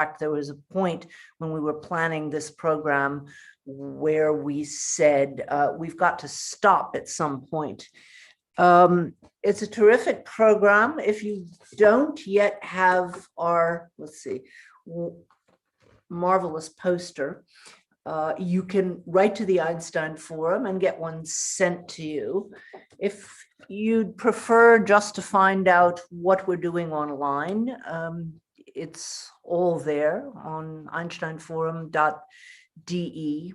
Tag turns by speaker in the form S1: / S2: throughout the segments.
S1: fact, there was a point when we were planning this program where we said, we've got to stop at some point. It's a terrific program. If you don't yet have our, let's see, marvelous poster, you can write to the Einstein Forum and get one sent to you. If you'd prefer just to find out what we're doing online, it's all there on einsteinforum.de.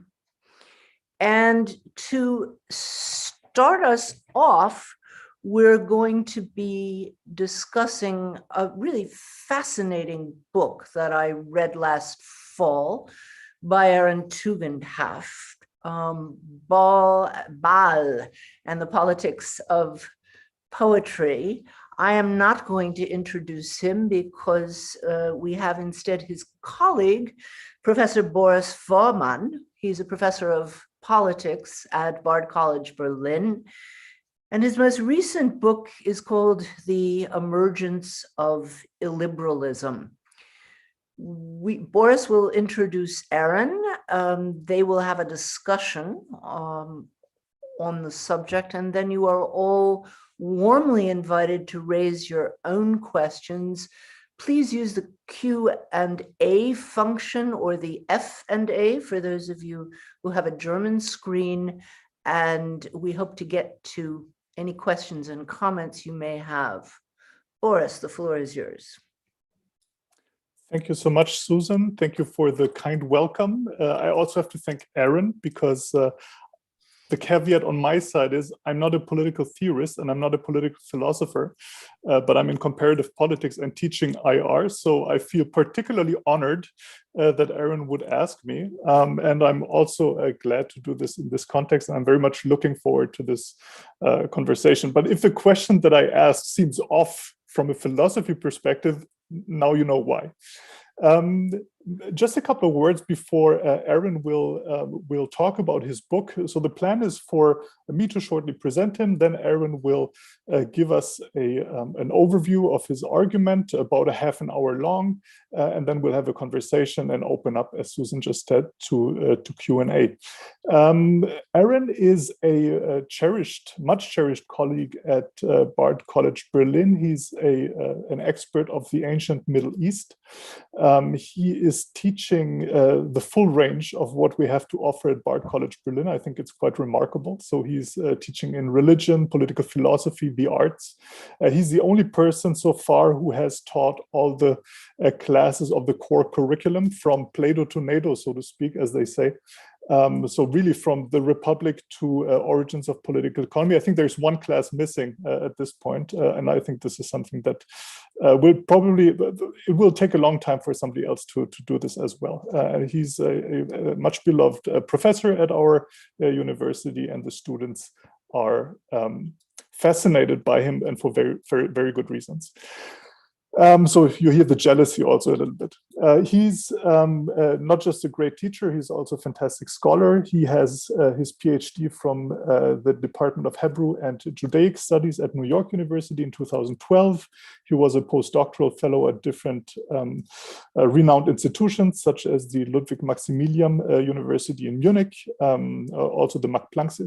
S1: And to start us off, we're going to be discussing a really fascinating book that I read last fall by Aaron Tugendhaft, Baal and the Politics of Poetry. I am not going to introduce him because we have instead his colleague, Professor Boris Vormann. He's a professor of politics at Bard College, Berlin. And his most recent book is called The Emergence of Illiberalism. Boris will introduce Aaron. They will have a discussion on the subject, and then you are all warmly invited to raise your own questions. Please use the Q&A function or the F&A for those of you who have a German screen, and we hope to get to any questions and comments you may have. Boris, the floor is yours.
S2: Thank you so much, Susan. Thank you for the kind welcome. I also have to thank Aaron, because the caveat on my side is I'm not a political theorist and I'm not a political philosopher, but I'm in comparative politics and teaching IR. So I feel particularly honored that Aaron would ask me. And I'm also glad to do this in this context. And I'm very much looking forward to this conversation. But if the question that I asked seems off from a philosophy perspective, now you know why. Just a couple of words before Aaron will talk about his book. So the plan is for me to shortly present him, then Aaron will give us an overview of his argument, about a half an hour long, and then we'll have a conversation and open up, as Susan just said, to Q&A. Aaron is a much cherished colleague at Bard College Berlin. He's an expert of the ancient Middle East. He is teaching the full range of what we have to offer at Bard College Berlin. I think it's quite remarkable. So he's teaching in religion, political philosophy, the arts. He's the only person so far who has taught all the classes of the core curriculum, from Plato to NATO, so to speak, as they say. So really from the Republic to origins of political economy. I think there's one class missing at this point, and I think this is something that it will take a long time for somebody else to do this as well. He's a much beloved professor at our university, and the students are fascinated by him, and for very, very, very good reasons. So you hear the jealousy also a little bit. He's not just a great teacher, he's also a fantastic scholar. He has his PhD from the Department of Hebrew and Judaic Studies at New York University in 2012. He was a postdoctoral fellow at different renowned institutions, such as the Ludwig Maximilian University in Munich, also the Max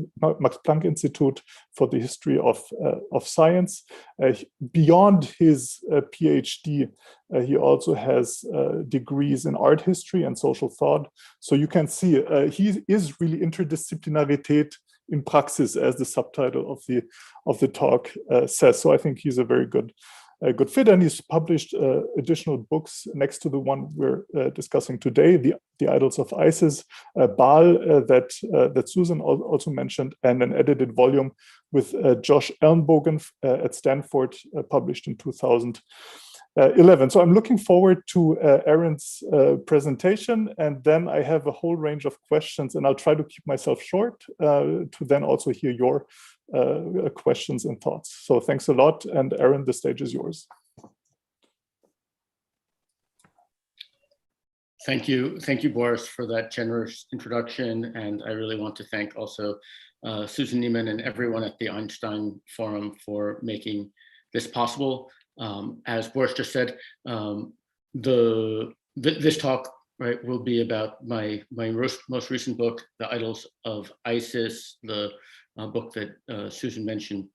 S2: Planck Institute for the History of Science. Beyond his PhD, he also has degrees in art history and social thought. So you can see he is really Interdisziplinarität in Praxis, as the subtitle of the talk says. So I think he's a very good fit, and he's published additional books next to the one we're discussing today, the Idols of Isis, Baal, that Susan also mentioned, and an edited volume with Josh Ellenbogen at Stanford, published in 2011. So I'm looking forward to Aaron's presentation, and then I have a whole range of questions, and I'll try to keep myself short to then also hear your questions and thoughts. So thanks a lot, and Aaron, the stage is yours.
S3: Thank you, Boris, for that generous introduction, and I really want to thank also Susan Niemann and everyone at the Einstein Forum for making this possible. As Boris just said, the this talk, right, will be about my most recent book, The Idols of Isis, the book that Susan mentioned,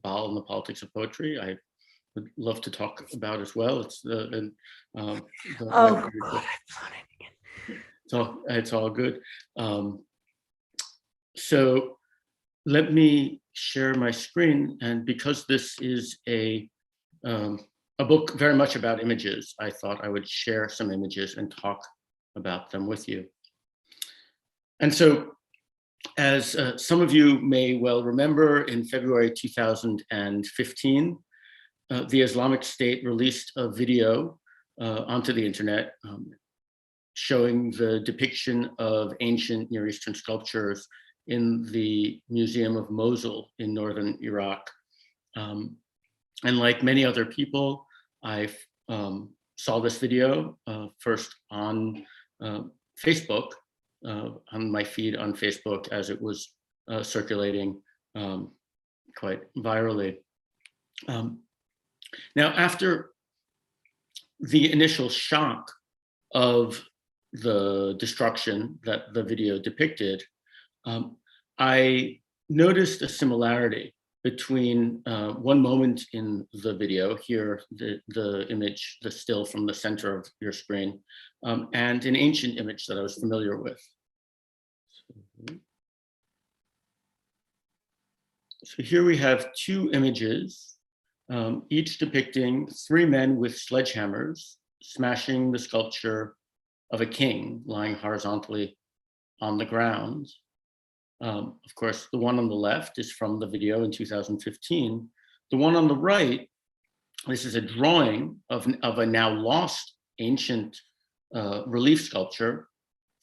S3: Baal and the Politics of Poetry. I would love to talk about as well. It's the
S1: oh God,
S3: it's all good. So let me share my screen, and because this is a book very much about images, I thought I would share some images and talk about them with you. And so, as some of you may well remember, in February 2015, the Islamic State released a video onto the internet showing the depiction of ancient Near Eastern sculptures in the Museum of Mosul in northern Iraq. And like many other people, I saw this video first on Facebook, on my feed on Facebook, as it was circulating quite virally. Now, after the initial shock of the destruction that the video depicted, I noticed a similarity between one moment in the video, here, the image, the still from the center of your screen, and an ancient image that I was familiar with. So here we have two images, each depicting three men with sledgehammers smashing the sculpture of a king lying horizontally on the ground. Of course, the one on the left is from the video in 2015. The one on the right, this is a drawing of a now lost ancient relief sculpture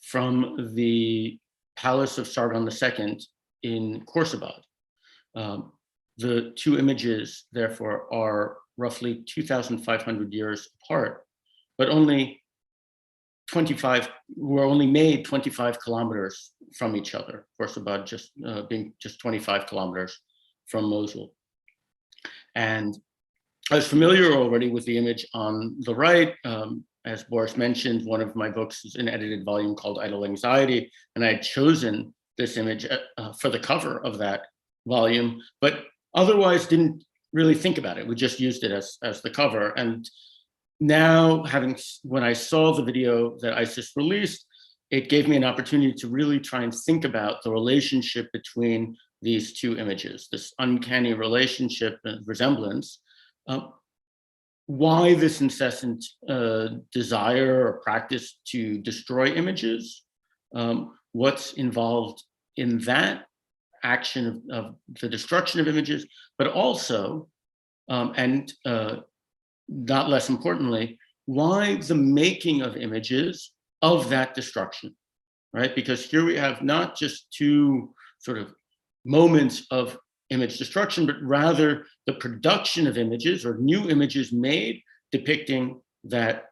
S3: from the Palace of Sargon II in Khorsabad. The two images, therefore, are roughly 2,500 years apart, but were only made 25 kilometers from each other. Khorsabad being just 25 kilometers from Mosul. And I was familiar already with the image on the right. As Boris mentioned, one of my books is an edited volume called Idle Anxiety, and I had chosen this image for the cover of that volume, but otherwise didn't really think about it. We just used it as the cover. And now, when I saw the video that ISIS released, it gave me an opportunity to really try and think about the relationship between these two images, this uncanny relationship and resemblance. Why this incessant desire or practice to destroy images? What's involved in that action of the destruction of images, but also, not less importantly, why the making of images of that destruction, right? Because here we have not just two sort of moments of image destruction, but rather the production of images or new images made depicting that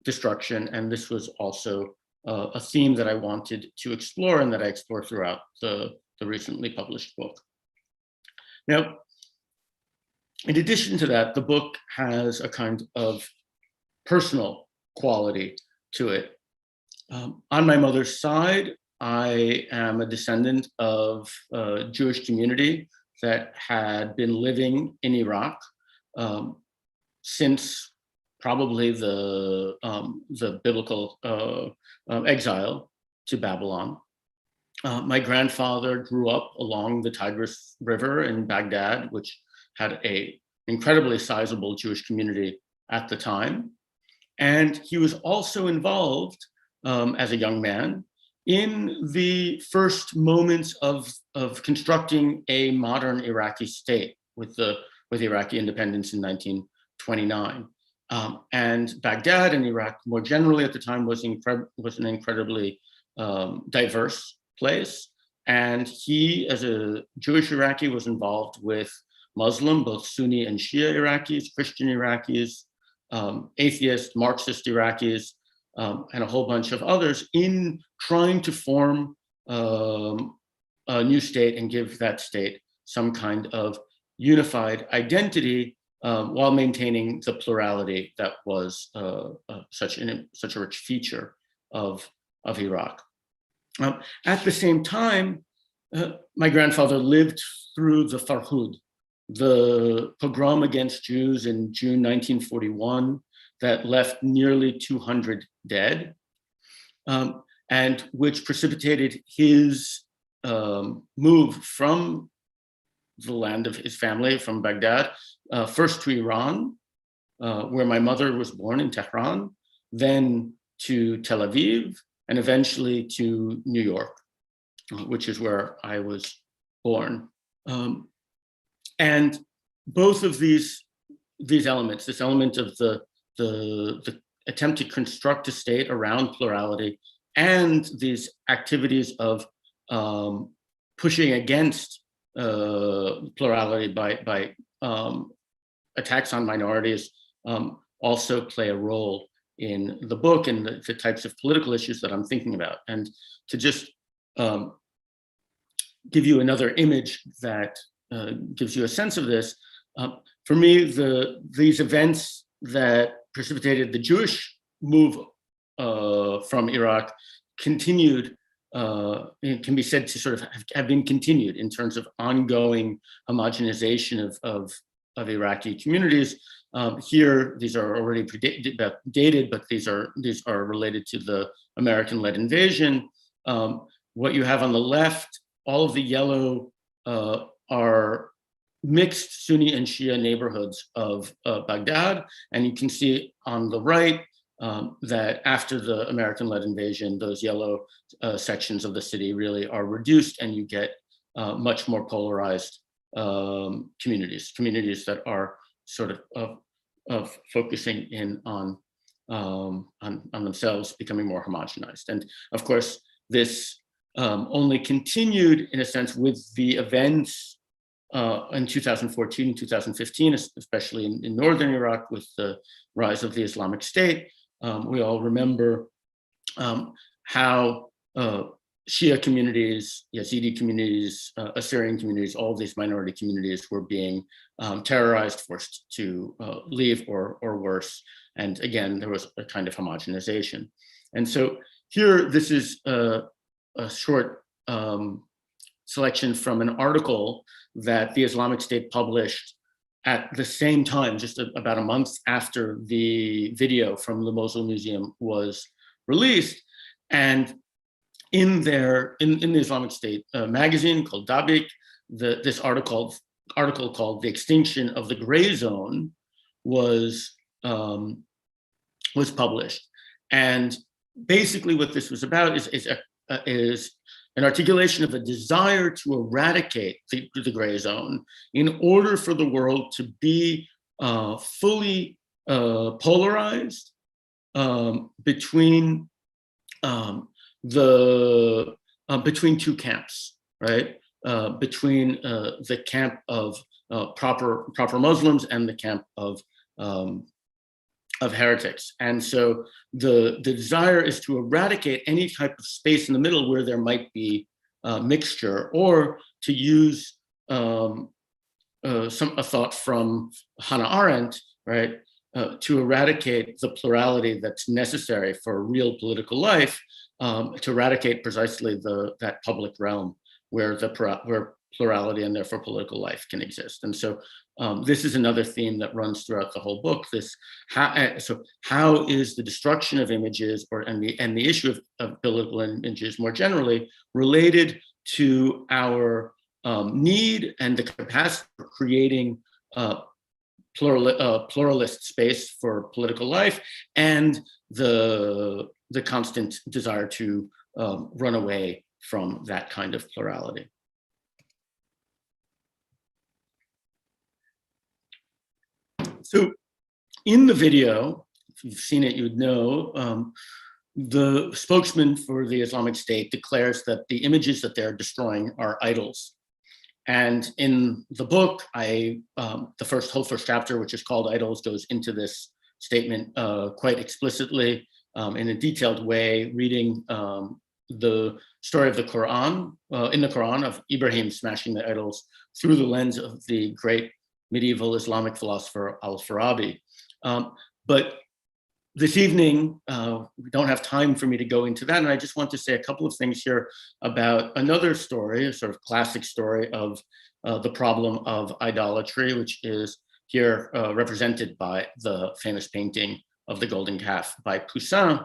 S3: destruction. And this was also a theme that I wanted to explore and that I explore throughout the recently published book. Now, in addition to that, the book has a kind of personal quality to it. On my mother's side, I am a descendant of a Jewish community that had been living in Iraq since probably the biblical exile to Babylon. My grandfather grew up along the Tigris River in Baghdad, which had an incredibly sizable Jewish community at the time. And he was also involved as a young man in the first moments of constructing a modern Iraqi state with Iraqi independence in 1929. And Baghdad and Iraq more generally at the time was an incredibly diverse place. And he, as a Jewish Iraqi, was involved with Muslim, both Sunni and Shia Iraqis, Christian Iraqis, atheist, Marxist Iraqis, and a whole bunch of others in trying to form a new state and give that state some kind of unified identity while maintaining the plurality that was such a rich feature of Iraq. At the same time, my grandfather lived through the Farhud, the pogrom against Jews in June 1941 that left nearly 200 dead, and which precipitated his move from the land of his family, from Baghdad, first to Iran, where my mother was born in Tehran, then to Tel Aviv, and eventually to New York, which is where I was born. And both of these elements, this element of the attempt to construct a state around plurality, and these activities of pushing against plurality by attacks on minorities, also play a role in the book and the types of political issues that I'm thinking about. And to just give you another image that gives you a sense of this, for me, these events that precipitated the Jewish move from Iraq continued, it can be said to sort of have been continued in terms of ongoing homogenization of Iraqi communities. Here, these are already dated, but these are related to the American-led invasion. What you have on the left, all of the yellow are mixed Sunni and Shia neighborhoods of Baghdad, and you can see on the right that after the American-led invasion, those yellow sections of the city really are reduced, and you get much more polarized communities that are sort of focusing in on themselves, becoming more homogenized. And of course, this only continued in a sense with the events in 2014 and 2015, especially in northern Iraq with the rise of the Islamic State. We all remember how Shia communities, Yazidi communities, Assyrian communities, all of these minority communities were being terrorized, forced to leave or worse. And again, there was a kind of homogenization. And so here, this is a short selection from an article that the Islamic State published at the same time, just about a month after the video from the Mosul Museum was released. And in the Islamic State magazine called Depict, this article called "The Extinction of the Gray Zone" was published. And basically, what this was about is an articulation of a desire to eradicate the gray zone in order for the world to be fully polarized between two camps, right? Between the camp of proper Muslims and the camp of heretics. And so the desire is to eradicate any type of space in the middle where there might be mixture, or to use a thought from Hannah Arendt, right? To eradicate the plurality that's necessary for real political life, to eradicate precisely that public realm where plurality and therefore political life can exist. And so this is another theme that runs throughout the whole book. How is the destruction of images and the issue of biblical images more generally related to our need and the capacity for creating pluralist space for political life, and the constant desire to run away from that kind of plurality. So in the video, if you've seen it, you'd know, the spokesman for the Islamic State declares that the images that they're destroying are idols. And in the book, the whole first chapter, which is called Idols, goes into this statement quite explicitly in a detailed way, reading the story of the Quran, in the Quran, of Ibrahim smashing the idols through the lens of the great medieval Islamic philosopher Al-Farabi. But this evening, we don't have time for me to go into that. And I just want to say a couple of things here about another story, a sort of classic story of the problem of idolatry, which is here represented by the famous painting of the golden calf by Poussin,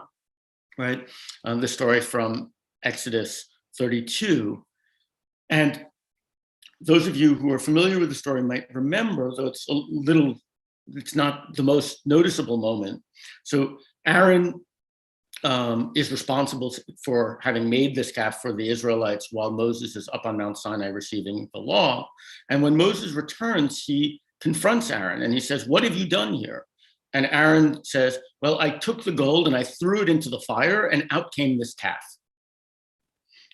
S3: right? The story from Exodus 32. And those of you who are familiar with the story might remember, though it's not the most noticeable moment. So Aaron is responsible for having made this calf for the Israelites while Moses is up on Mount Sinai receiving the law. And when Moses returns, he confronts Aaron and he says, "What have you done here?" And Aaron says, "Well, I took the gold and I threw it into the fire and out came this calf."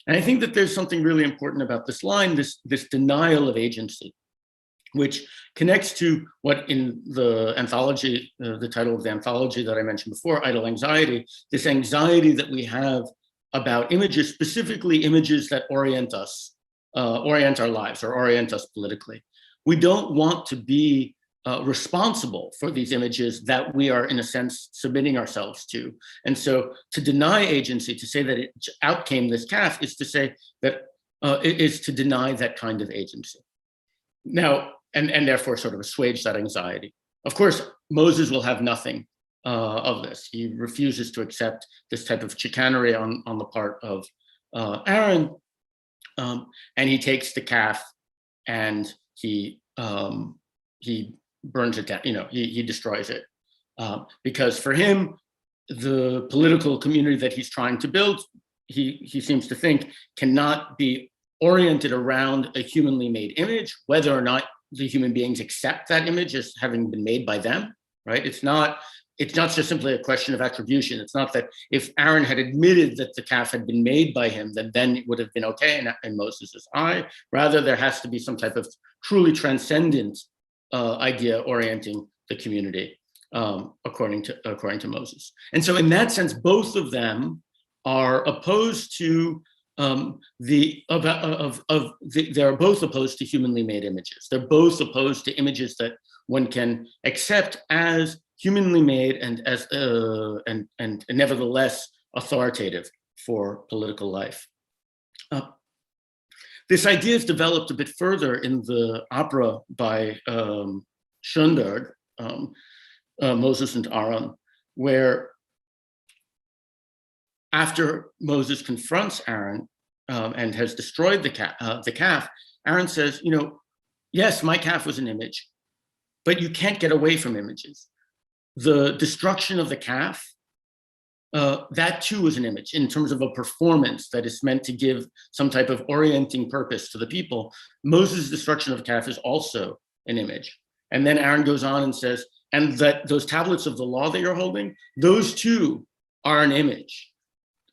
S3: And I think that there's something really important about this line, this denial of agency, which connects to what in the anthology, the title of the anthology that I mentioned before, Idle Anxiety, this anxiety that we have about images, specifically images that orient us, orient our lives or orient us politically. We don't want to be responsible for these images that we are, in a sense, submitting ourselves to. And so to deny agency, to say that it out came this calf, is to say that it is to deny that kind of agency. Now, and therefore sort of assuage that anxiety. Of course, Moses will have nothing of this. He refuses to accept this type of chicanery on the part of Aaron, and he takes the calf and he burns it down. He destroys it because for him, the political community that he's trying to build, he seems to think, cannot be oriented around a humanly made image, whether or not the human beings accept that image as having been made by them, right? It's not just simply a question of attribution. It's not that if Aaron had admitted that the calf had been made by him, then it would have been okay in Moses' eye. Rather, there has to be some type of truly transcendent idea orienting the community, according to Moses. And so in that sense, both of them are opposed to they are both opposed to humanly made images. They're both opposed to images that one can accept as humanly made and as and nevertheless authoritative for political life. This idea is developed a bit further in the opera by Schoenberg, Moses and Aaron, where after Moses confronts Aaron and has destroyed the calf, Aaron says, yes, my calf was an image, but you can't get away from images. The destruction of the calf, that too is an image in terms of a performance that is meant to give some type of orienting purpose to the people. Moses' destruction of the calf is also an image. And then Aaron goes on and says, and that those tablets of the law that you're holding, those too are an image.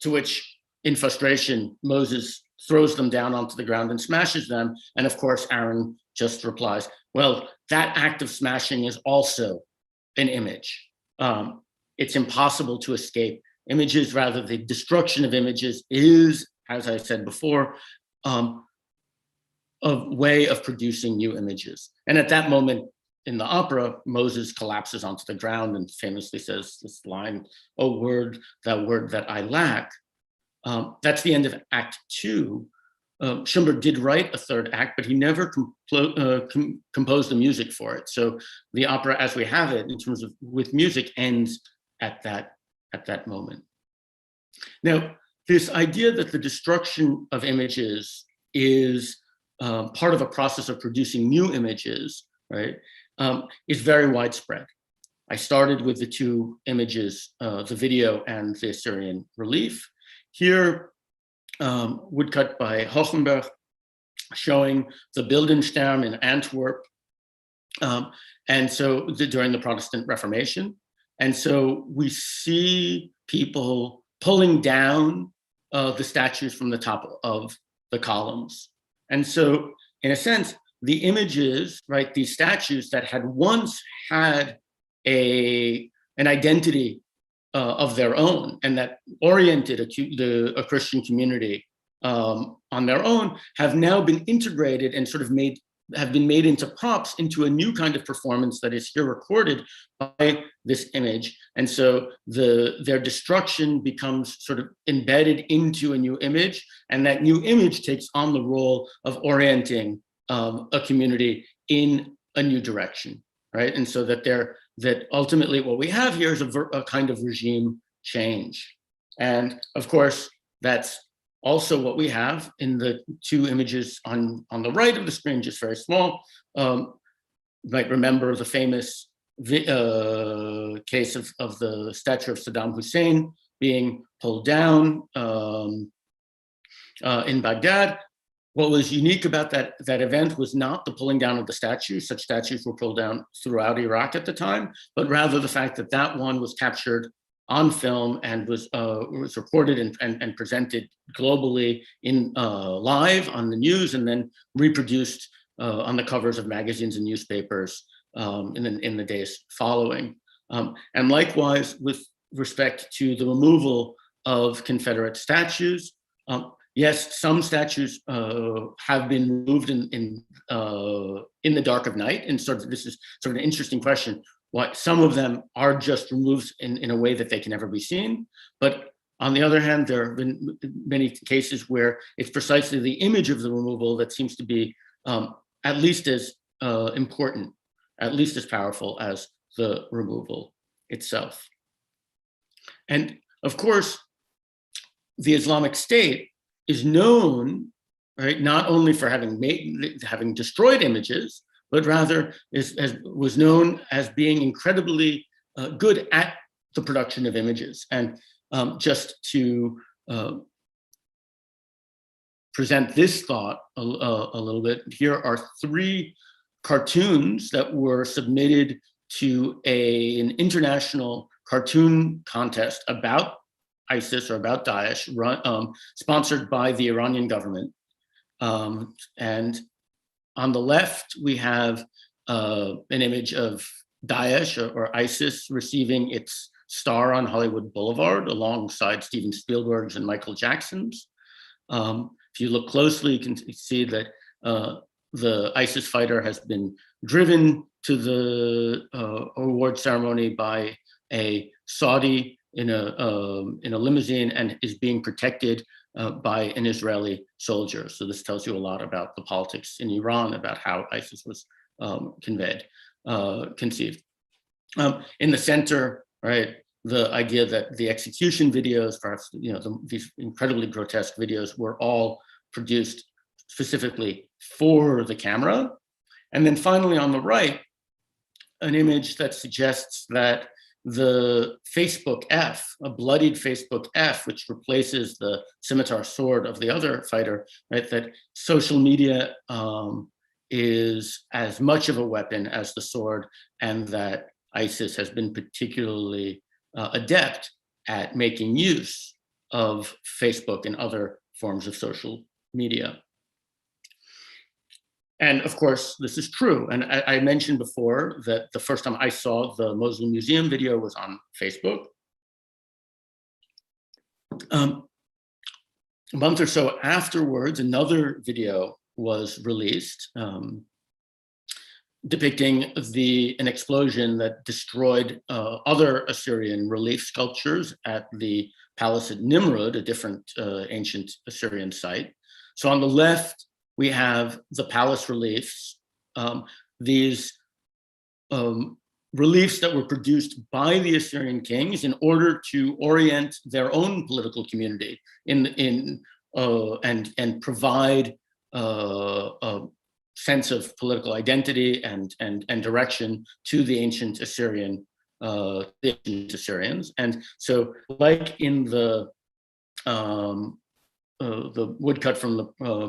S3: To which, in frustration, Moses throws them down onto the ground and smashes them. And of course, Aaron just replies, well, that act of smashing is also an image. It's impossible to escape images. Rather, the destruction of images is, as I said before, a way of producing new images. And at that moment in the opera, Moses collapses onto the ground and famously says this line, "Oh word that I lack." That's the end of Act 2. Schoenberg did write a third act, but he never composed the music for it. So the opera, as we have it, in terms of with music, ends at that moment. Now, this idea that the destruction of images is part of a process of producing new images, right, is very widespread. I started with the two images, the video and the Assyrian relief. Here, woodcut by Hochenberg, showing the Bildenstern in Antwerp, and so during the Protestant Reformation. And so we see people pulling down the statues from the top of the columns. And so, in a sense, the images, right, these statues that had once had an identity of their own and that oriented a Christian community on their own, have now been integrated and sort of made have been made into props into a new kind of performance that is here recorded by this image. And so their destruction becomes sort of embedded into a new image, and that new image takes on the role of orienting a community in a new direction, right? And so that ultimately what we have here is a kind of regime change. And of course, that's also what we have in the two images on the right of the screen, just very small. You might remember the famous case of the statue of Saddam Hussein being pulled down in Baghdad. What was unique about that event was not the pulling down of the statue. Such statues were pulled down throughout Iraq at the time, but rather the fact that that one was captured on film and was recorded and presented globally in live on the news, and then reproduced on the covers of magazines and newspapers in the days following. And likewise, with respect to the removal of Confederate statues, yes, some statues have been removed in the dark of night, and this is sort of an interesting question. Why some of them are just removed in a way that they can never be seen. But on the other hand, there have been many cases where it's precisely the image of the removal that seems to be at least as important, at least as powerful as the removal itself. And of course, the Islamic State is known, right, not only for having destroyed images, but rather was known as being incredibly good at the production of images. And just to present this thought a little bit, here are 3 cartoons that were submitted to an international cartoon contest about ISIS or about Daesh, sponsored by the Iranian government. And on the left, we have an image of Daesh or ISIS receiving its star on Hollywood Boulevard alongside Steven Spielberg's and Michael Jackson's. If you look closely, you can see that the ISIS fighter has been driven to the award ceremony by a Saudi in a limousine and is being protected by an Israeli soldier. So this tells you a lot about the politics in Iran, about how ISIS was conceived. In the center, right, the idea that the execution videos, perhaps these incredibly grotesque videos, were all produced specifically for the camera. And then finally on the right, an image that suggests that the Facebook F, a bloodied Facebook F, which replaces the scimitar sword of the other fighter, right? That social media is as much of a weapon as the sword, and that ISIS has been particularly adept at making use of Facebook and other forms of social media. And of course, this is true. And I mentioned before that the first time I saw the Mosul Museum video was on Facebook. A month or so afterwards, another video was released depicting an explosion that destroyed other Assyrian relief sculptures at the palace at Nimrod, a different ancient Assyrian site. So on the left, we have the palace reliefs, these reliefs that were produced by the Assyrian kings in order to orient their own political community and provide a sense of political identity and direction to the ancient Assyrians. And so, like in the woodcut from the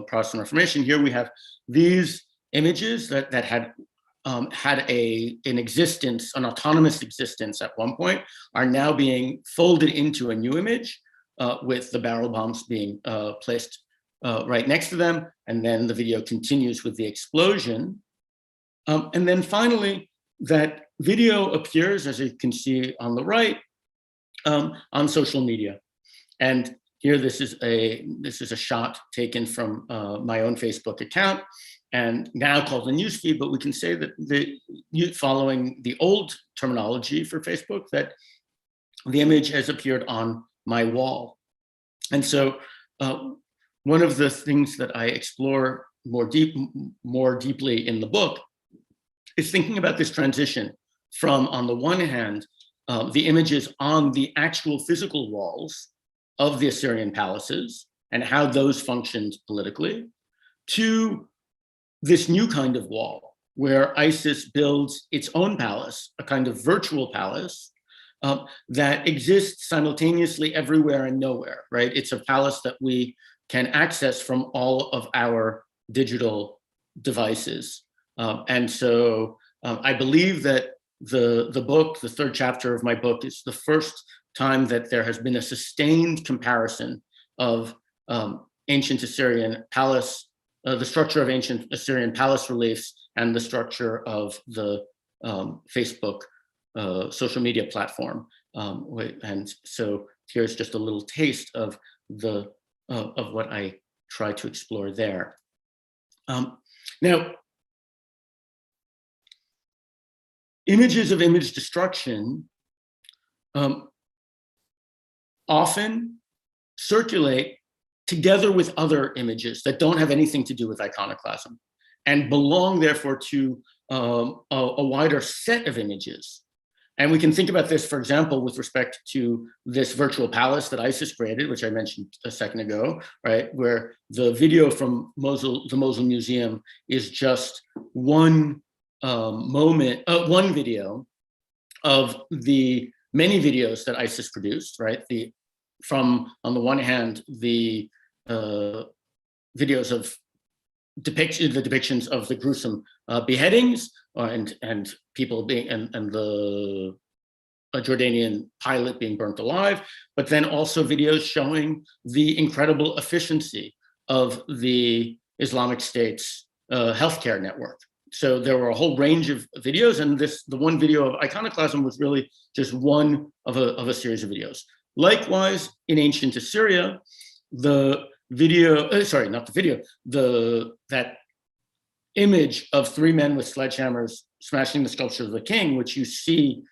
S3: Protestant Reformation, here we have these images that had had an existence, an autonomous existence at one point, are now being folded into a new image with the barrel bombs being placed right next to them. And then the video continues with the explosion. And then finally, that video appears, as you can see on the right, on social media. And here, this is a shot taken from my own Facebook account, and now called a newsfeed. But we can say that following the old terminology for Facebook, that the image has appeared on my wall. And so one of the things that I explore more deeply in the book is thinking about this transition from, on the one hand, the images on the actual physical walls of the Assyrian palaces and how those functioned politically, to this new kind of wall where ISIS builds its own palace, a kind of virtual palace that exists simultaneously everywhere and nowhere, right? It's a palace that we can access from all of our digital devices. And so I believe that the book, the third chapter of my book, is the first time that there has been a sustained comparison of ancient Assyrian palace, the structure of ancient Assyrian palace reliefs and the structure of the Facebook social media platform. And so here's just a little taste of what I try to explore there. Now, images of image destruction often circulate together with other images that don't have anything to do with iconoclasm and belong, therefore, to a wider set of images. And we can think about this, for example, with respect to this virtual palace that ISIS created, which I mentioned a second ago, right? Where the video from Mosul, the Mosul Museum, is just one one video of the many videos that ISIS produced, right? From, on the one hand, the videos of the depictions of the gruesome beheadings and people being, and the Jordanian pilot being burnt alive, but then also videos showing the incredible efficiency of the Islamic State's healthcare network. So there were a whole range of videos, and the one video of iconoclasm was really just one of a series of videos. Likewise, in ancient Assyria, the video, that image of three men with sledgehammers smashing the sculpture of the king, which you see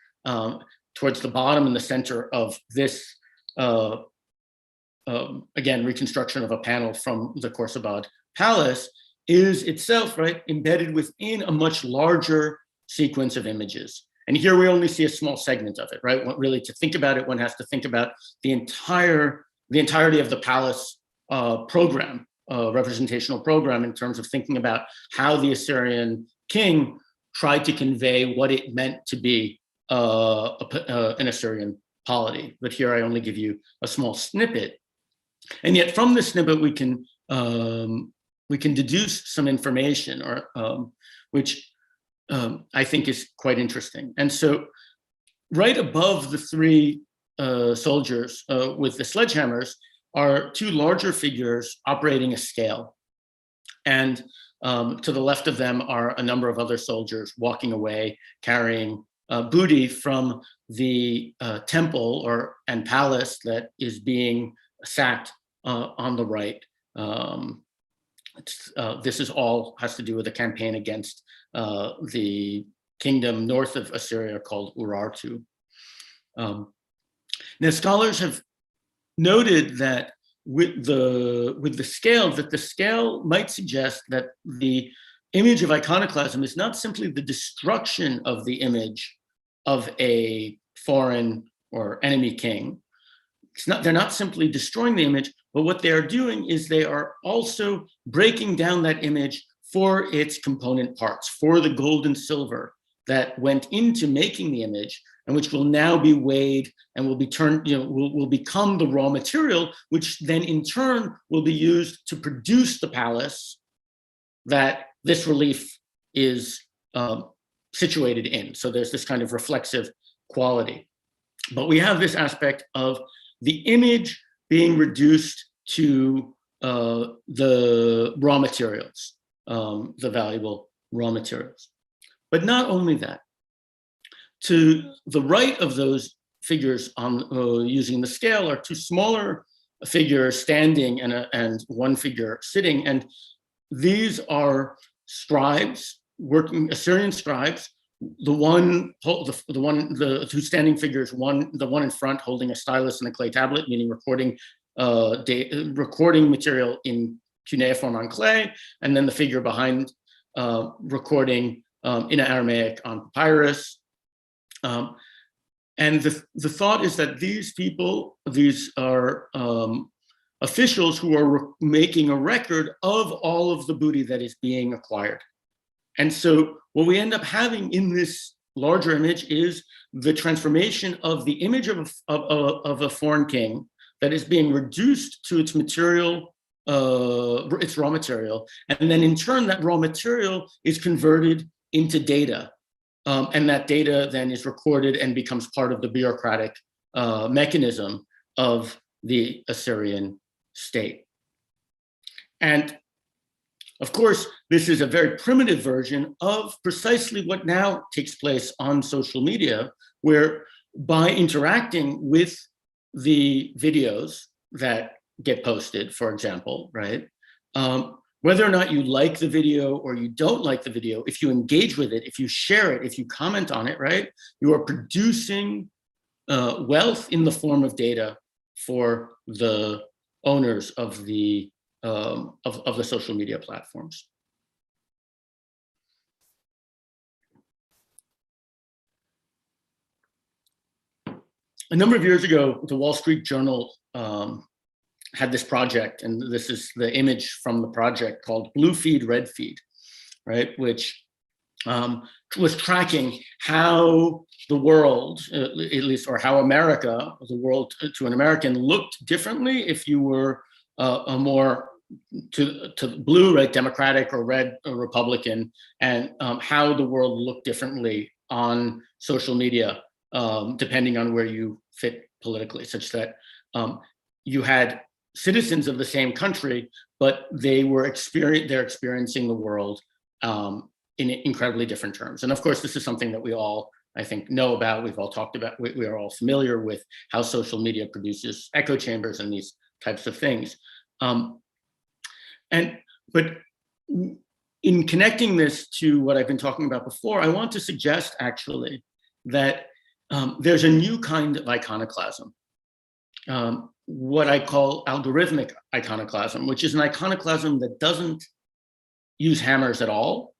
S3: towards the bottom in the center of this, again, reconstruction of a panel from the Khorsabad Palace, is itself, right, embedded within a much larger sequence of images. And here we only see a small segment of it, right? Really, to think about it, one has to think about the entirety of the palace program, representational program, in terms of thinking about how the Assyrian king tried to convey what it meant to be an Assyrian polity. But here I only give you a small snippet. And yet from this snippet, we can deduce some information, which I think is quite interesting. And so right above the three soldiers with the sledgehammers are two larger figures operating a scale. And to the left of them are a number of other soldiers walking away, carrying booty from the temple and palace that is being sacked on the right. This is all has to do with a campaign against the kingdom north of Assyria called Urartu. Now, scholars have noted that with the scale, that the scale might suggest that the image of iconoclasm is not simply the destruction of the image of a foreign or enemy king. They're not simply destroying the image, but what they are doing is they are also breaking down that image for its component parts, for the gold and silver that went into making the image, and which will now be weighed and will be turned, will become the raw material, which then in turn will be used to produce the palace that this relief is situated in. So there's this kind of reflexive quality. But we have this aspect of the image being reduced to the raw materials, the valuable raw materials. But not only that, to the right of those figures on using the scale are two smaller a figure standing and one figure sitting. And these are scribes, working Assyrian scribes. The two standing figures, the one in front holding a stylus and a clay tablet, meaning recording material in cuneiform on clay, and then the figure behind recording in Aramaic on papyrus. And the thought is that these people, these are officials who are making a record of all of the booty that is being acquired. And so what we end up having in this larger image is the transformation of the image of a foreign king that is being reduced to its material, its raw material. And then in turn, that raw material is converted into data. And that data then is recorded and becomes part of the bureaucratic mechanism of the Assyrian state. And of course, this is a very primitive version of precisely what now takes place on social media, where by interacting with the videos that get posted, for example, right? Whether or not you like the video or you don't like the video, if you engage with it, if you share it, if you comment on it, right? You are producing wealth in the form of data for the owners of the social media platforms. A number of years ago, the Wall Street Journal had this project, and this is the image from the project called Blue Feed, Red Feed, right? Which was tracking how the world, at least, or how America, the world to an American, looked differently if you were a more to blue, right, Democratic, or red, or Republican, and how the world looked differently on social media, depending on where you fit politically, such that you had citizens of the same country, but they're experiencing the world in incredibly different terms. And of course, this is something that we all, I think, know about. We've all talked about. We are all familiar with how social media produces echo chambers and these types of things. But in connecting this to what I've been talking about before, I want to suggest actually that there's a new kind of iconoclasm, what I call algorithmic iconoclasm, which is an iconoclasm that doesn't use hammers at all.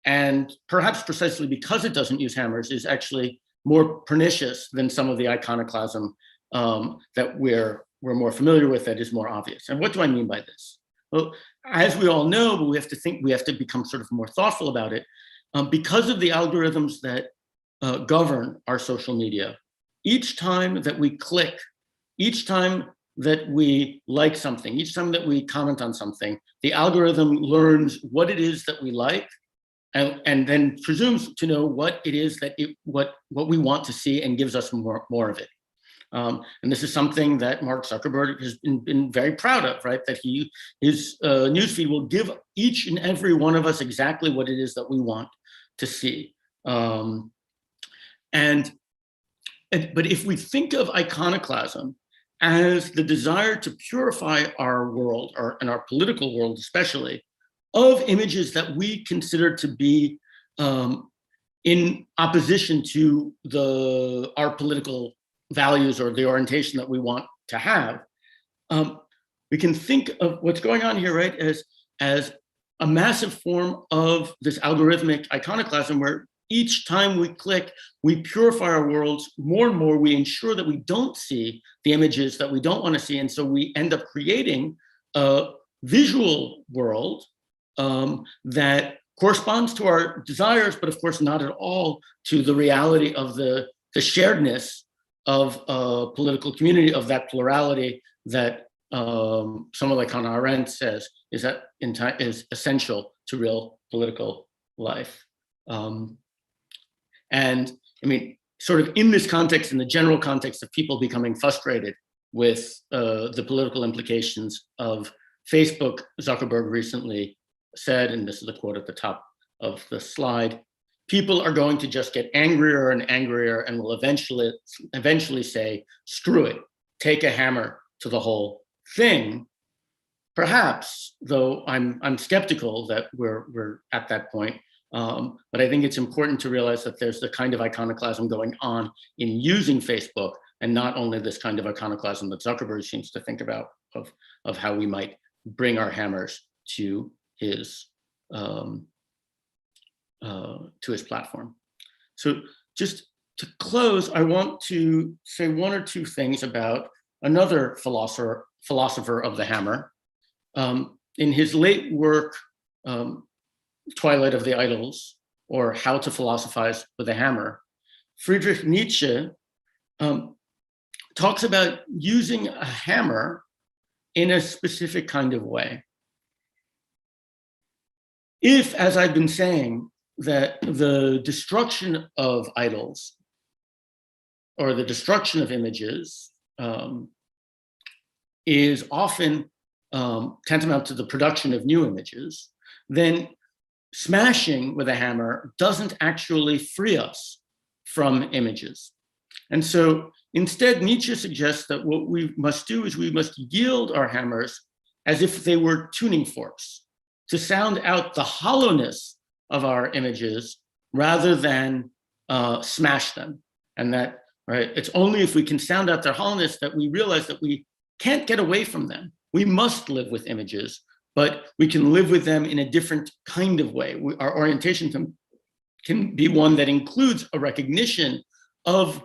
S3: And perhaps precisely because it doesn't use hammers is actually more pernicious than some of the iconoclasm that we're more familiar with, that is more obvious. And what do I mean by this? Well, as we all know, but we have to become sort of more thoughtful about it, because of the algorithms that govern our social media. Each time that we click, each time that we like something, each time that we comment on something, the algorithm learns what it is that we like, and then presumes to know what it is that what we want to see, and gives us more of it. And this is something that Mark Zuckerberg has been very proud of, right? That his newsfeed will give each and every one of us exactly what it is that we want to see. But if we think of iconoclasm as the desire to purify our world, and our political world especially, of images that we consider to be in opposition to our political values or the orientation that we want to have, we can think of what's going on here, right, as a massive form of this algorithmic iconoclasm, where each time we click, we purify our worlds more and more. We ensure that we don't see the images that we don't want to see. And so we end up creating a visual world that corresponds to our desires, but of course not at all to the reality of the sharedness of a political community, of that plurality that someone like Hannah Arendt says is essential to real political life. And I mean, sort of in this context, in the general context of people becoming frustrated with the political implications of Facebook, Zuckerberg recently said, and this is a quote at the top of the slide, people are going to just get angrier and angrier and will eventually say, screw it, take a hammer to the whole thing, perhaps, though I'm skeptical that we're at that point. But I think it's important to realize that there's the kind of iconoclasm going on in using Facebook, and not only this kind of iconoclasm that Zuckerberg seems to think about of how we might bring our hammers to his platform. So just to close, I want to say one or two things about another philosopher of the hammer. In his late work, Twilight of the Idols, or How to Philosophize with a Hammer, Friedrich Nietzsche talks about using a hammer in a specific kind of way. If, as I've been saying, that the destruction of idols or the destruction of images is often tantamount to the production of new images, then smashing with a hammer doesn't actually free us from images. And so instead, Nietzsche suggests that what we must do is we must yield our hammers as if they were tuning forks to sound out the hollowness of our images rather than smash them. And that, right, it's only if we can sound out their hollowness that we realize that we can't get away from them. We must live with images, but we can live with them in a different kind of way. Our orientation can be one that includes a recognition of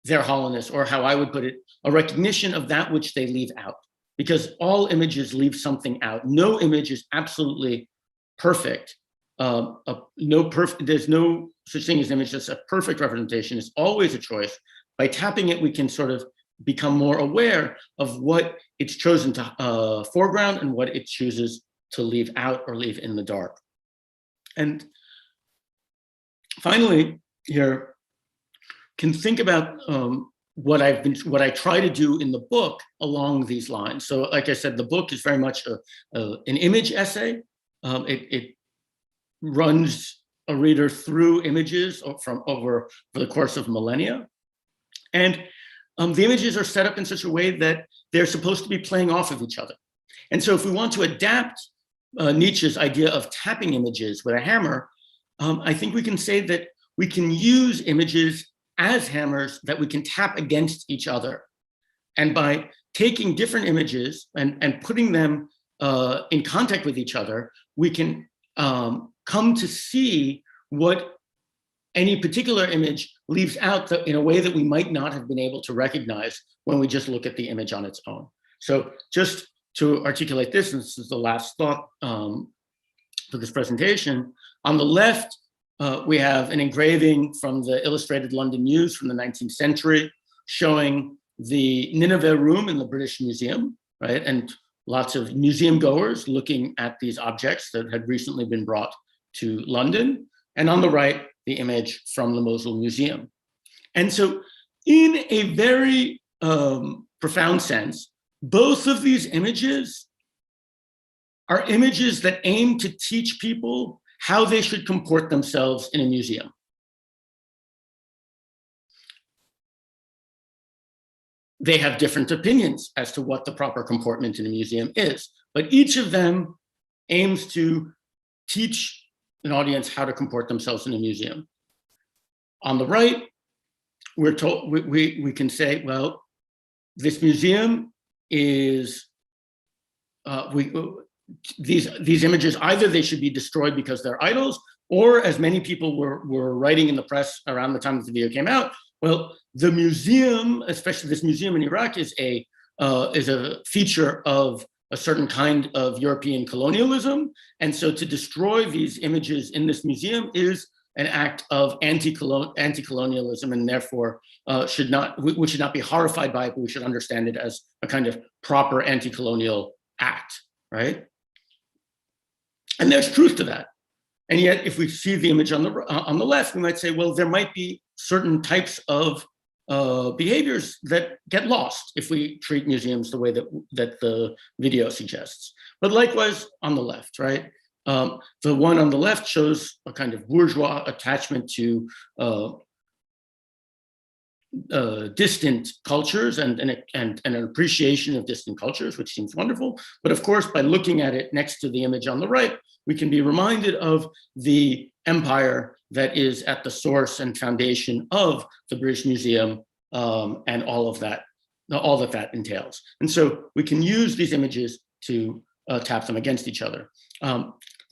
S3: their hollowness, or how I would put it, a recognition of that which they leave out. Because all images leave something out. No image is absolutely perfect. There's no such thing as an image that's a perfect representation. It's always a choice. By tapping it, we can sort of become more aware of what it's chosen to foreground and what it chooses to leave out or leave in the dark. And finally, here, can think about what I try to do in the book along these lines. So, like I said, the book is very much an image essay. It runs a reader through images over the course of millennia, and the images are set up in such a way that they're supposed to be playing off of each other. And so, if we want to adapt Nietzsche's idea of tapping images with a hammer, I think we can say that we can use images as hammers that we can tap against each other. And by taking different images and putting them in contact with each other, we can come to see what any particular image leaves out in a way that we might not have been able to recognize when we just look at the image on its own. So just to articulate this, and this is the last thought for this presentation, on the left, we have an engraving from the Illustrated London News from the 19th century showing the Nineveh Room in the British Museum, right? And lots of museum goers looking at these objects that had recently been brought to London. And on the right, the image from the Mosul Museum. And so in a very profound sense, both of these images are images that aim to teach people how they should comport themselves in a museum. They have different opinions as to what the proper comportment in a museum is, but each of them aims to teach an audience how to comport themselves in a museum. On the right, we're told, we can say, well, this museum is, these images, either they should be destroyed because they're idols, or as many people were writing in the press around the time that the video came out, well, the museum, especially this museum in Iraq, is a feature of a certain kind of European colonialism. And so to destroy these images in this museum is an act of anti-colonialism, and therefore we should not be horrified by it, but we should understand it as a kind of proper anti-colonial act, right? And there's truth to that. And yet, if we see the image on the left, we might say, well, there might be certain types of behaviors that get lost if we treat museums the way that the video suggests. But likewise on the left, right? The one on the left shows a kind of bourgeois attachment to distant cultures and an appreciation of distant cultures, which seems wonderful. But of course, by looking at it next to the image on the right, we can be reminded of the empire that is at the source and foundation of the British Museum and all that entails. And so we can use these images to tap them against each other.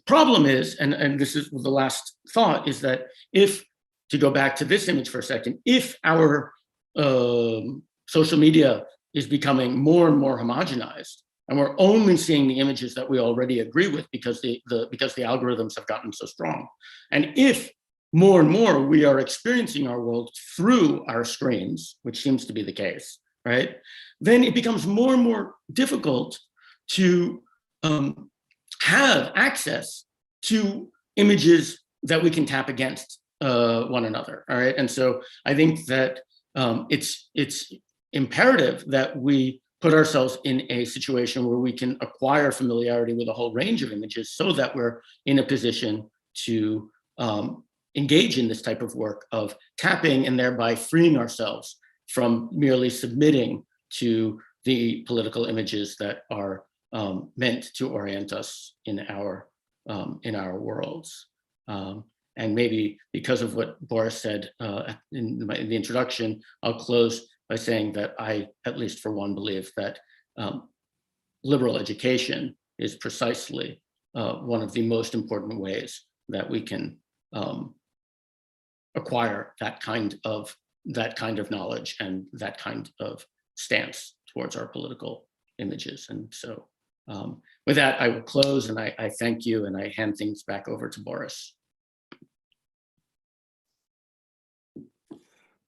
S3: Problem is, and this is the last thought, is that if, to go back to this image for a second, if our social media is becoming more and more homogenized, and we're only seeing the images that we already agree with because the algorithms have gotten so strong, and if more and more we are experiencing our world through our screens, which seems to be the case, right? Then it becomes more and more difficult to have access to images that we can tap against one another, all right? And so I think that it's imperative that we put ourselves in a situation where we can acquire familiarity with a whole range of images so that we're in a position to engage in this type of work of tapping and thereby freeing ourselves from merely submitting to the political images that are meant to orient us in our worlds. And maybe because of what Boris said in the introduction, I'll close by saying that I, at least for one, believe that liberal education is precisely one of the most important ways that we can acquire that kind of knowledge and that kind of stance towards our political images. And so with that, I will close, and I thank you, and I hand things back over to Boris.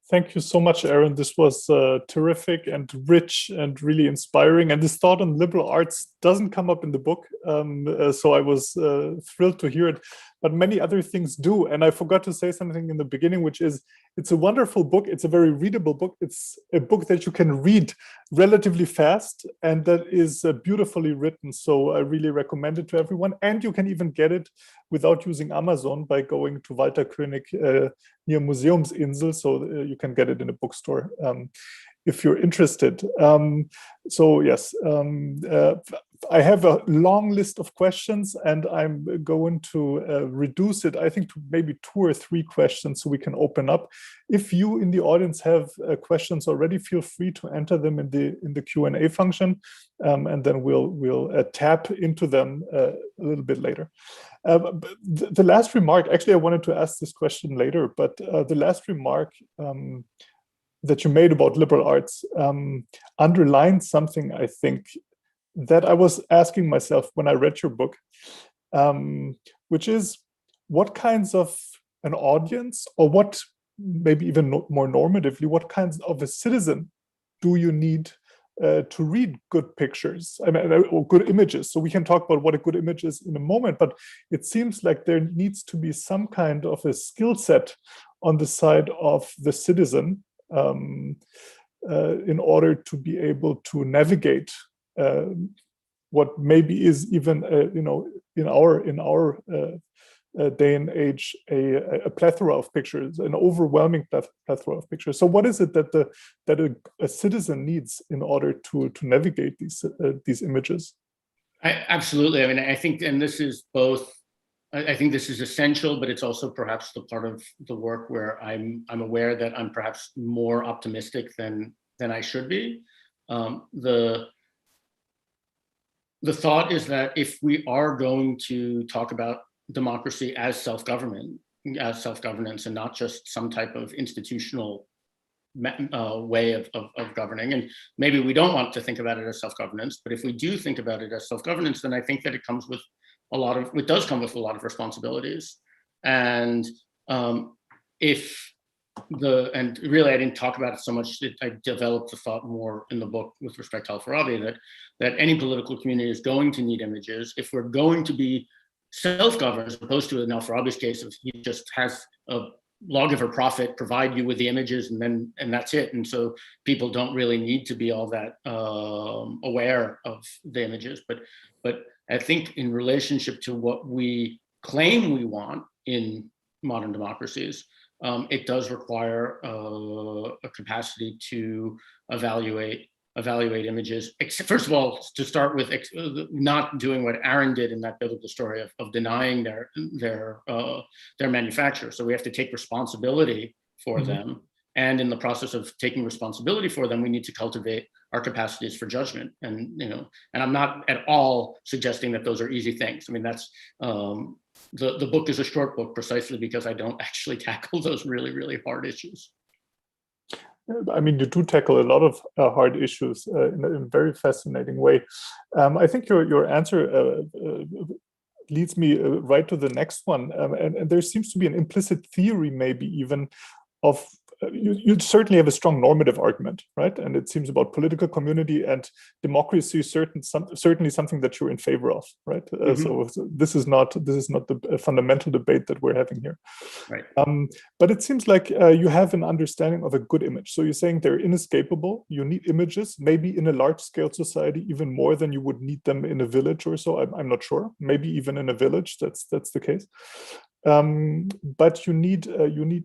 S2: Thank you so much, Aaron. This was terrific and rich and really inspiring. And this thought on liberal arts doesn't come up in the book. So I was thrilled to hear it, but many other things do. And I forgot to say something in the beginning, which is it's a wonderful book. It's a very readable book. It's a book that you can read relatively fast and that is beautifully written. So I really recommend it to everyone. And you can even get it without using Amazon by going to Walter König near Museumsinsel. So you can get it in a bookstore if you're interested. So yes, I have a long list of questions and I'm going to reduce it, I think, to maybe 2 or 3 questions so we can open up. If you in the audience have questions already, feel free to enter them in the Q&A function, and then we'll tap into them a little bit later. The last remark, actually I wanted to ask this question later, but the last remark that you made about liberal arts underlined something, I think, that I was asking myself when I read your book, which is what kinds of an audience, or what maybe even more normatively, what kinds of a citizen do you need to read good pictures, or good images? So we can talk about what a good image is in a moment, but it seems like there needs to be some kind of a skill set on the side of the citizen in order to be able to navigate what maybe is even in our day and age a plethora of pictures, an overwhelming plethora of pictures. So what is it that a citizen needs in order to navigate these images?
S3: Absolutely. I mean, I think, and this is both, I think this is essential, but it's also perhaps the part of the work where I'm aware that I'm perhaps more optimistic than I should be. The thought is that if we are going to talk about democracy as self-governance, and not just some type of institutional way of governing, and maybe we don't want to think about it as self-governance, but if we do think about it as self-governance, then I think that it comes with it does come with a lot of responsibilities. And and really I didn't talk about it so much, I developed the thought more in the book with respect to Al-Farabi, that any political community is going to need images if we're going to be self-governed, as opposed to in Al-Farabi's case, if he just has a lawgiver prophet provide you with the images and that's it. And so people don't really need to be all that aware of the images. But I think in relationship to what we claim we want in modern democracies, it does require a capacity to evaluate images. First of all, to start with, not doing what Aaron did in that biblical story of denying their manufacture. So we have to take responsibility for them. And in the process of taking responsibility for them, we need to cultivate our capacities for judgment. And, and I'm not at all suggesting that those are easy things. I mean, that's, the book is a short book precisely because I don't actually tackle those really, really hard issues.
S2: I mean, you do tackle a lot of hard issues in a very fascinating way. I think your answer leads me right to the next one. And there seems to be an implicit theory, maybe even, of you certainly have a strong normative argument, right? And it seems about political community and democracy, certainly something that you're in favor of, right? So this is not the fundamental debate that we're having here,
S3: right?
S2: But it seems like you have an understanding of a good image. So you're saying they're inescapable. You need images, maybe in a large-scale society, even more than you would need them in a village or so. I'm not sure. Maybe even in a village, that's the case. But you need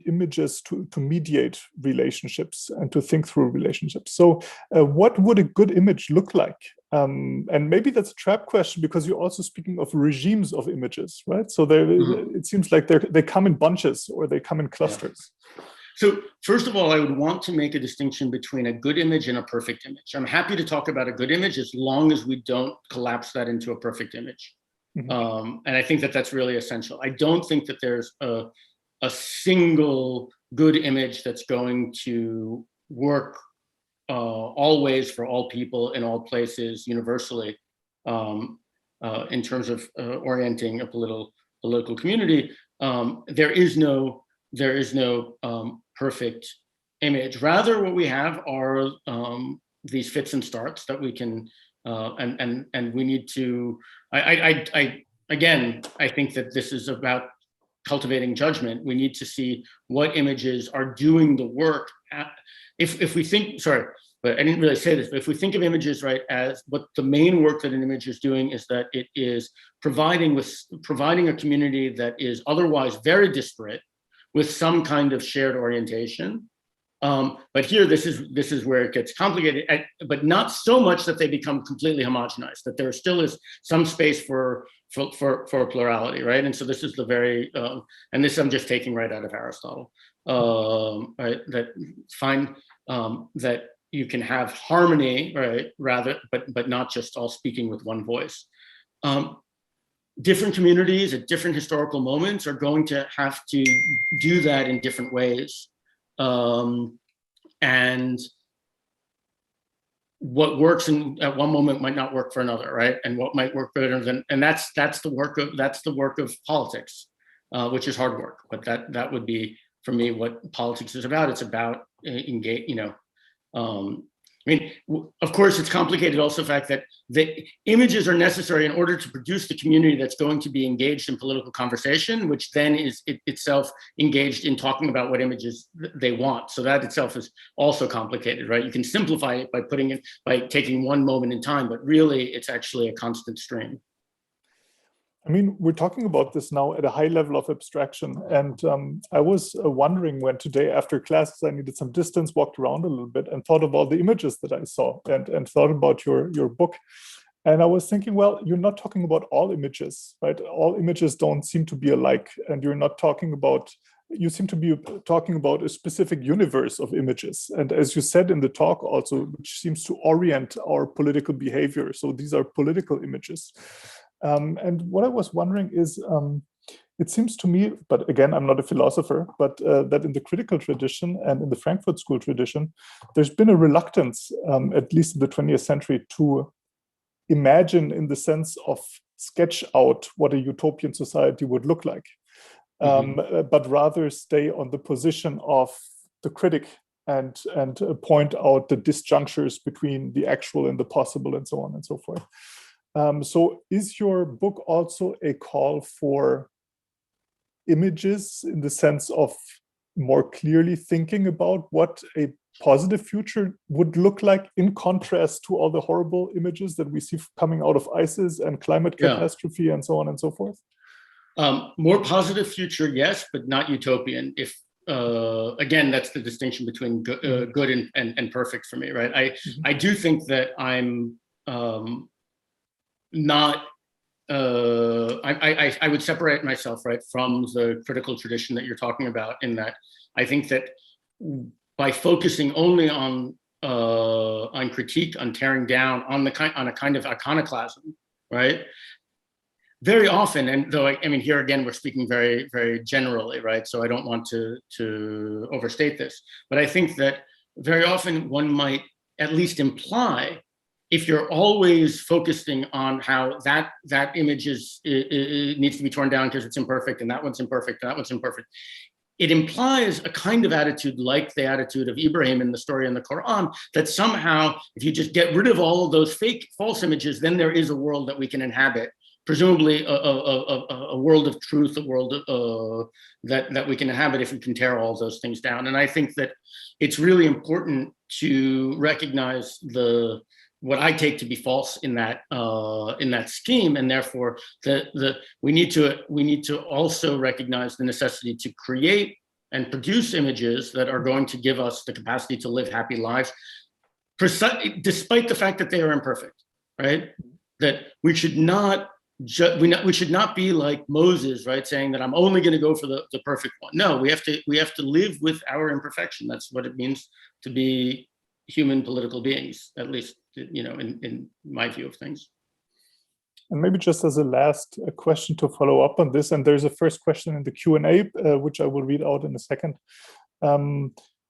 S2: images to mediate relationships and to think through relationships. So what would a good image look like? And maybe that's a trap question because you're also speaking of regimes of images, right? So it seems like they come in bunches or they come in clusters.
S3: Yeah. So first of all, I would want to make a distinction between a good image and a perfect image. I'm happy to talk about a good image as long as we don't collapse that into a perfect image. And I think that that's really essential. I don't think that there's a single good image that's going to work always for all people in all places universally in terms of orienting a political community. There is no perfect image. Rather, what we have are these fits and starts that we can and we need to. I think that this is about cultivating judgment. We need to see what images are doing the work. If we think, sorry, but I didn't really say this, but if we think of images, right, as what the main work that an image is doing is that it is providing a community that is otherwise very disparate with some kind of shared orientation. But here, this is where it gets complicated, but not so much that they become completely homogenized, that there still is some space for plurality, right? And so this is the very, and this I'm just taking right out of Aristotle, right? That find that you can have harmony, right? Rather, but not just all speaking with one voice. Different communities at different historical moments are going to have to do that in different ways. And what works at one moment might not work for another, right? And what might work better than, and that's the work of politics, which is hard work. But that would be for me what politics is about. It's about engage, I mean, of course, it's complicated also the fact that the images are necessary in order to produce the community that's going to be engaged in political conversation, which then is itself engaged in talking about what images they want. So that itself is also complicated, right? You can simplify it by taking one moment in time, but really it's actually a constant stream.
S2: I mean, we're talking about this now at a high level of abstraction. And I was wondering when today after classes, I needed some distance, walked around a little bit and thought of all the images that I saw and thought about your book. And I was thinking, well, you're not talking about all images, right? All images don't seem to be alike. And you're not talking about, you seem to be talking about a specific universe of images. And as you said in the talk also, which seems to orient our political behavior. So these are political images. And what I was wondering is, it seems to me, but again, I'm not a philosopher, but that in the critical tradition and in the Frankfurt School tradition, there's been a reluctance, at least in the 20th century, to imagine in the sense of sketch out what a utopian society would look like, but rather stay on the position of the critic and point out the disjunctures between the actual and the possible and so on and so forth. So is your book also a call for images in the sense of more clearly thinking about what a positive future would look like in contrast to all the horrible images that we see coming out of ISIS and climate catastrophe and so on and so forth?
S3: More positive future, yes, but not utopian. again, that's the distinction between good and perfect for me, right? I do think that I'm not. I would separate myself, right, from the critical tradition that you're talking about, in that I think that by focusing only on critique, on tearing down, on a kind of iconoclasm, right? Very often, and though I mean, here again, we're speaking very, very generally, right? So I don't want to overstate this, but I think that very often one might at least imply, if you're always focusing on how that image it needs to be torn down because it's imperfect, and that one's imperfect, and that one's imperfect, it implies a kind of attitude like the attitude of Ibrahim in the story in the Quran, that somehow if you just get rid of all of those false images, then there is a world that we can inhabit. Presumably a world of truth, a world that we can inhabit if we can tear all those things down. And I think that it's really important to recognize what I take to be false in that scheme, and therefore we need to also recognize the necessity to create and produce images that are going to give us the capacity to live happy lives, despite the fact that they are imperfect, right? That we should not be like Moses, right, saying that I'm only going to go for the perfect one. No, we have to live with our imperfection. That's what it means to be human political beings, at least, you know, in my view of things.
S2: And maybe just as a last question to follow up on this, and there's a first question in the Q&A, which I will read out in a second.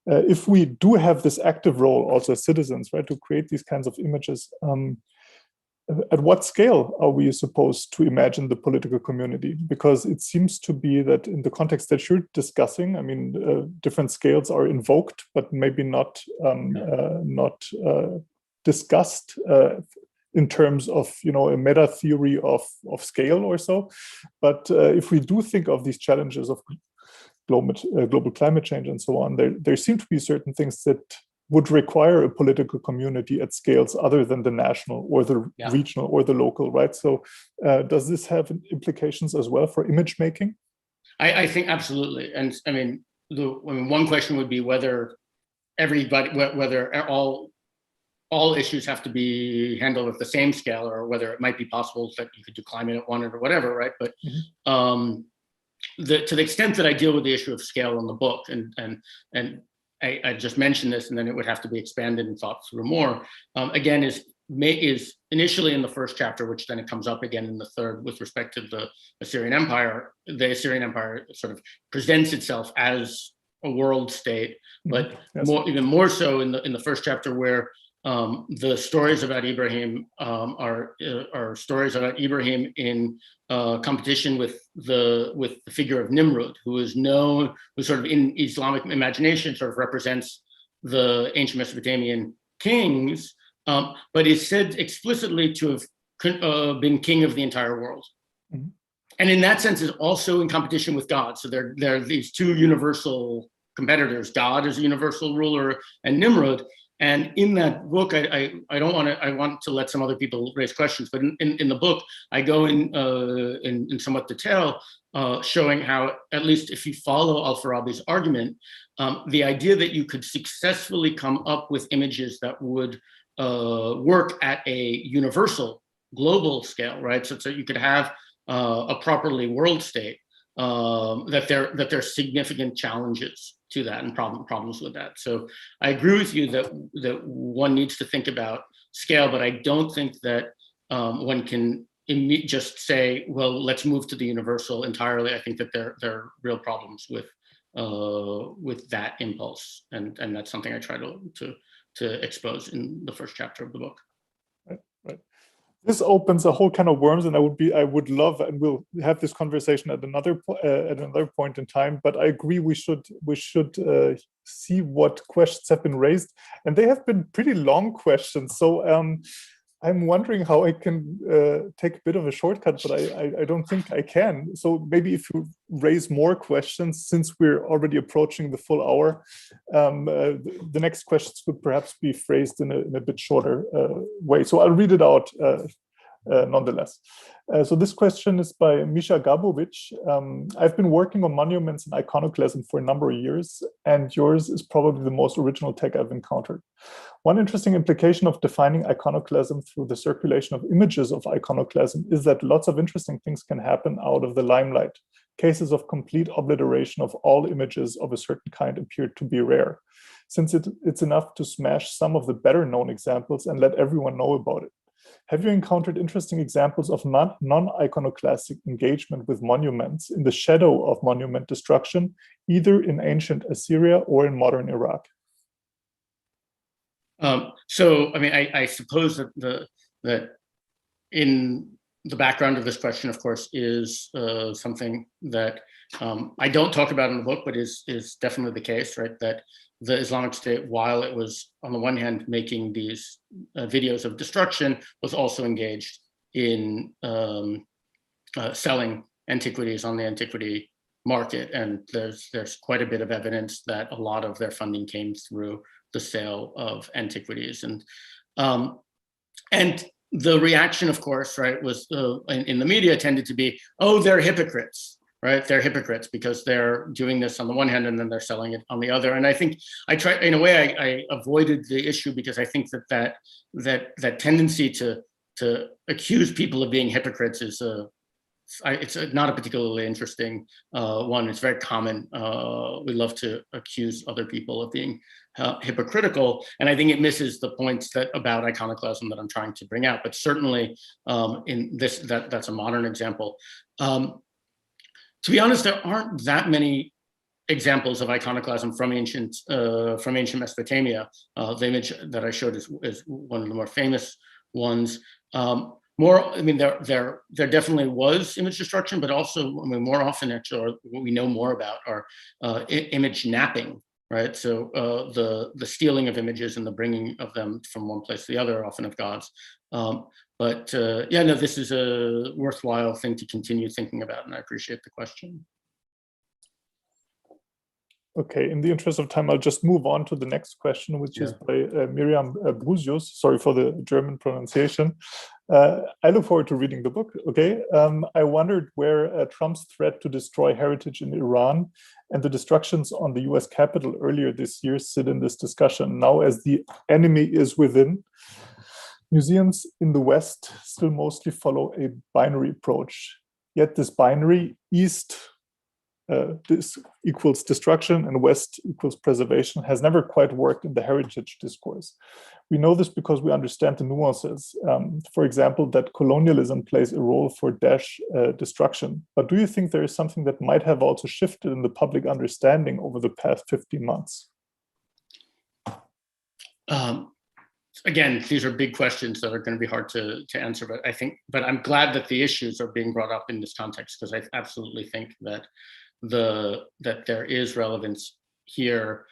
S2: If we do have this active role also as citizens, right, to create these kinds of images, at what scale are we supposed to imagine the political community? Because it seems to be that in the context that you're discussing, I mean, different scales are invoked, but maybe not discussed in terms of, you know, a meta theory of scale or so. But if we do think of these challenges of global climate change and so on, there seem to be certain things that would require a political community at scales other than the national or the regional or the local, right? So does this have implications as well for image making?
S3: I think absolutely. And I mean, one question would be whether all issues have to be handled at the same scale, or whether it might be possible that you could do climate at one or whatever, right? But to the extent that I deal with the issue of scale in the book, and I just mentioned this, and then it would have to be expanded and thought through more. Again, is initially in the first chapter, which then it comes up again in the third with respect to the Assyrian Empire. The Assyrian Empire sort of presents itself as a world state, but even more so in the first chapter, where the stories about Ibrahim are stories about Ibrahim in competition with the figure of Nimrod, who sort of in Islamic imagination sort of represents the ancient Mesopotamian kings, but is said explicitly to have been king of the entire world. Mm-hmm. And in that sense is also in competition with God. So there are these two universal competitors. God is a universal ruler, and Nimrod. And in that book, I want to let some other people raise questions, but in the book, I go in somewhat detail, showing how, at least if you follow Al-Farabi's argument, the idea that you could successfully come up with images that would work at a universal global scale, right? So you could have a properly world state, that there are significant challenges to that and problems with that. So I agree with you that one needs to think about scale, but I don't think that one can just say, well, let's move to the universal entirely. I think that there are real problems with that impulse, and that's something I try to expose in the first chapter of the book.
S2: Right. This opens a whole can of worms, and I would love, and we'll have this conversation at another point in time. But I agree we should see what questions have been raised, and they have been pretty long questions. So I'm wondering how I can take a bit of a shortcut, but I don't think I can. So maybe if you raise more questions, since we're already approaching the full hour, the next questions could perhaps be phrased in a bit shorter way. So I'll read it out nonetheless. So this question is by Misha Gabovich. I've been working on monuments and iconoclasm for a number of years, and yours is probably the most original tech I've encountered. One interesting implication of defining iconoclasm through the circulation of images of iconoclasm is that lots of interesting things can happen out of the limelight. Cases of complete obliteration of all images of a certain kind appear to be rare, since it's enough to smash some of the better known examples and let everyone know about it. Have you encountered interesting examples of non-iconoclastic engagement with monuments in the shadow of monument destruction, either in ancient Assyria or in modern Iraq?
S3: So, I mean, I suppose that in the background of this question, of course, is something that I don't talk about in the book, but is definitely the case, right? That the Islamic State, while it was on the one hand making these videos of destruction, was also engaged in selling antiquities on the antiquity market. And there's quite a bit of evidence that a lot of their funding came through the sale of antiquities. And the reaction, of course, right, was in the media tended to be, oh, they're hypocrites, right? They're hypocrites because they're doing this on the one hand and then they're selling it on the other. And I think I try, in a way, I avoided the issue because I think that tendency to accuse people of being hypocrites is it's not a particularly interesting one. It's very common. We love to accuse other people of being hypocritical, and I think it misses the points about iconoclasm that I'm trying to bring out. But certainly, in this, that's a modern example. To be honest, there aren't that many examples of iconoclasm from ancient Mesopotamia. The image that I showed is one of the more famous ones. I mean, there definitely was image destruction, but also, I mean, more often, actually, what we know more about are image napping, right? So the stealing of images and the bringing of them from one place to the other, often of gods. But yeah, no, this is a worthwhile thing to continue thinking about, and I appreciate the question.
S2: Okay, in the interest of time, I'll just move on to the next question, which is by Miriam Brusius. Sorry for the German pronunciation. I look forward to reading the book. Okay, I wondered where Trump's threat to destroy heritage in Iran and the destructions on the US Capitol earlier this year sit in this discussion. Now, as the enemy is within, museums in the West still mostly follow a binary approach. Yet this binary, East this equals destruction and West equals preservation, has never quite worked in the heritage discourse. We know this because we understand the nuances. For example, that colonialism plays a role for destruction. But do you think there is something that might have also shifted in the public understanding over the past 15 months?
S3: Again, these are big questions that are going to be hard to answer, but I'm glad that the issues are being brought up in this context, because I absolutely think that that there is relevance here.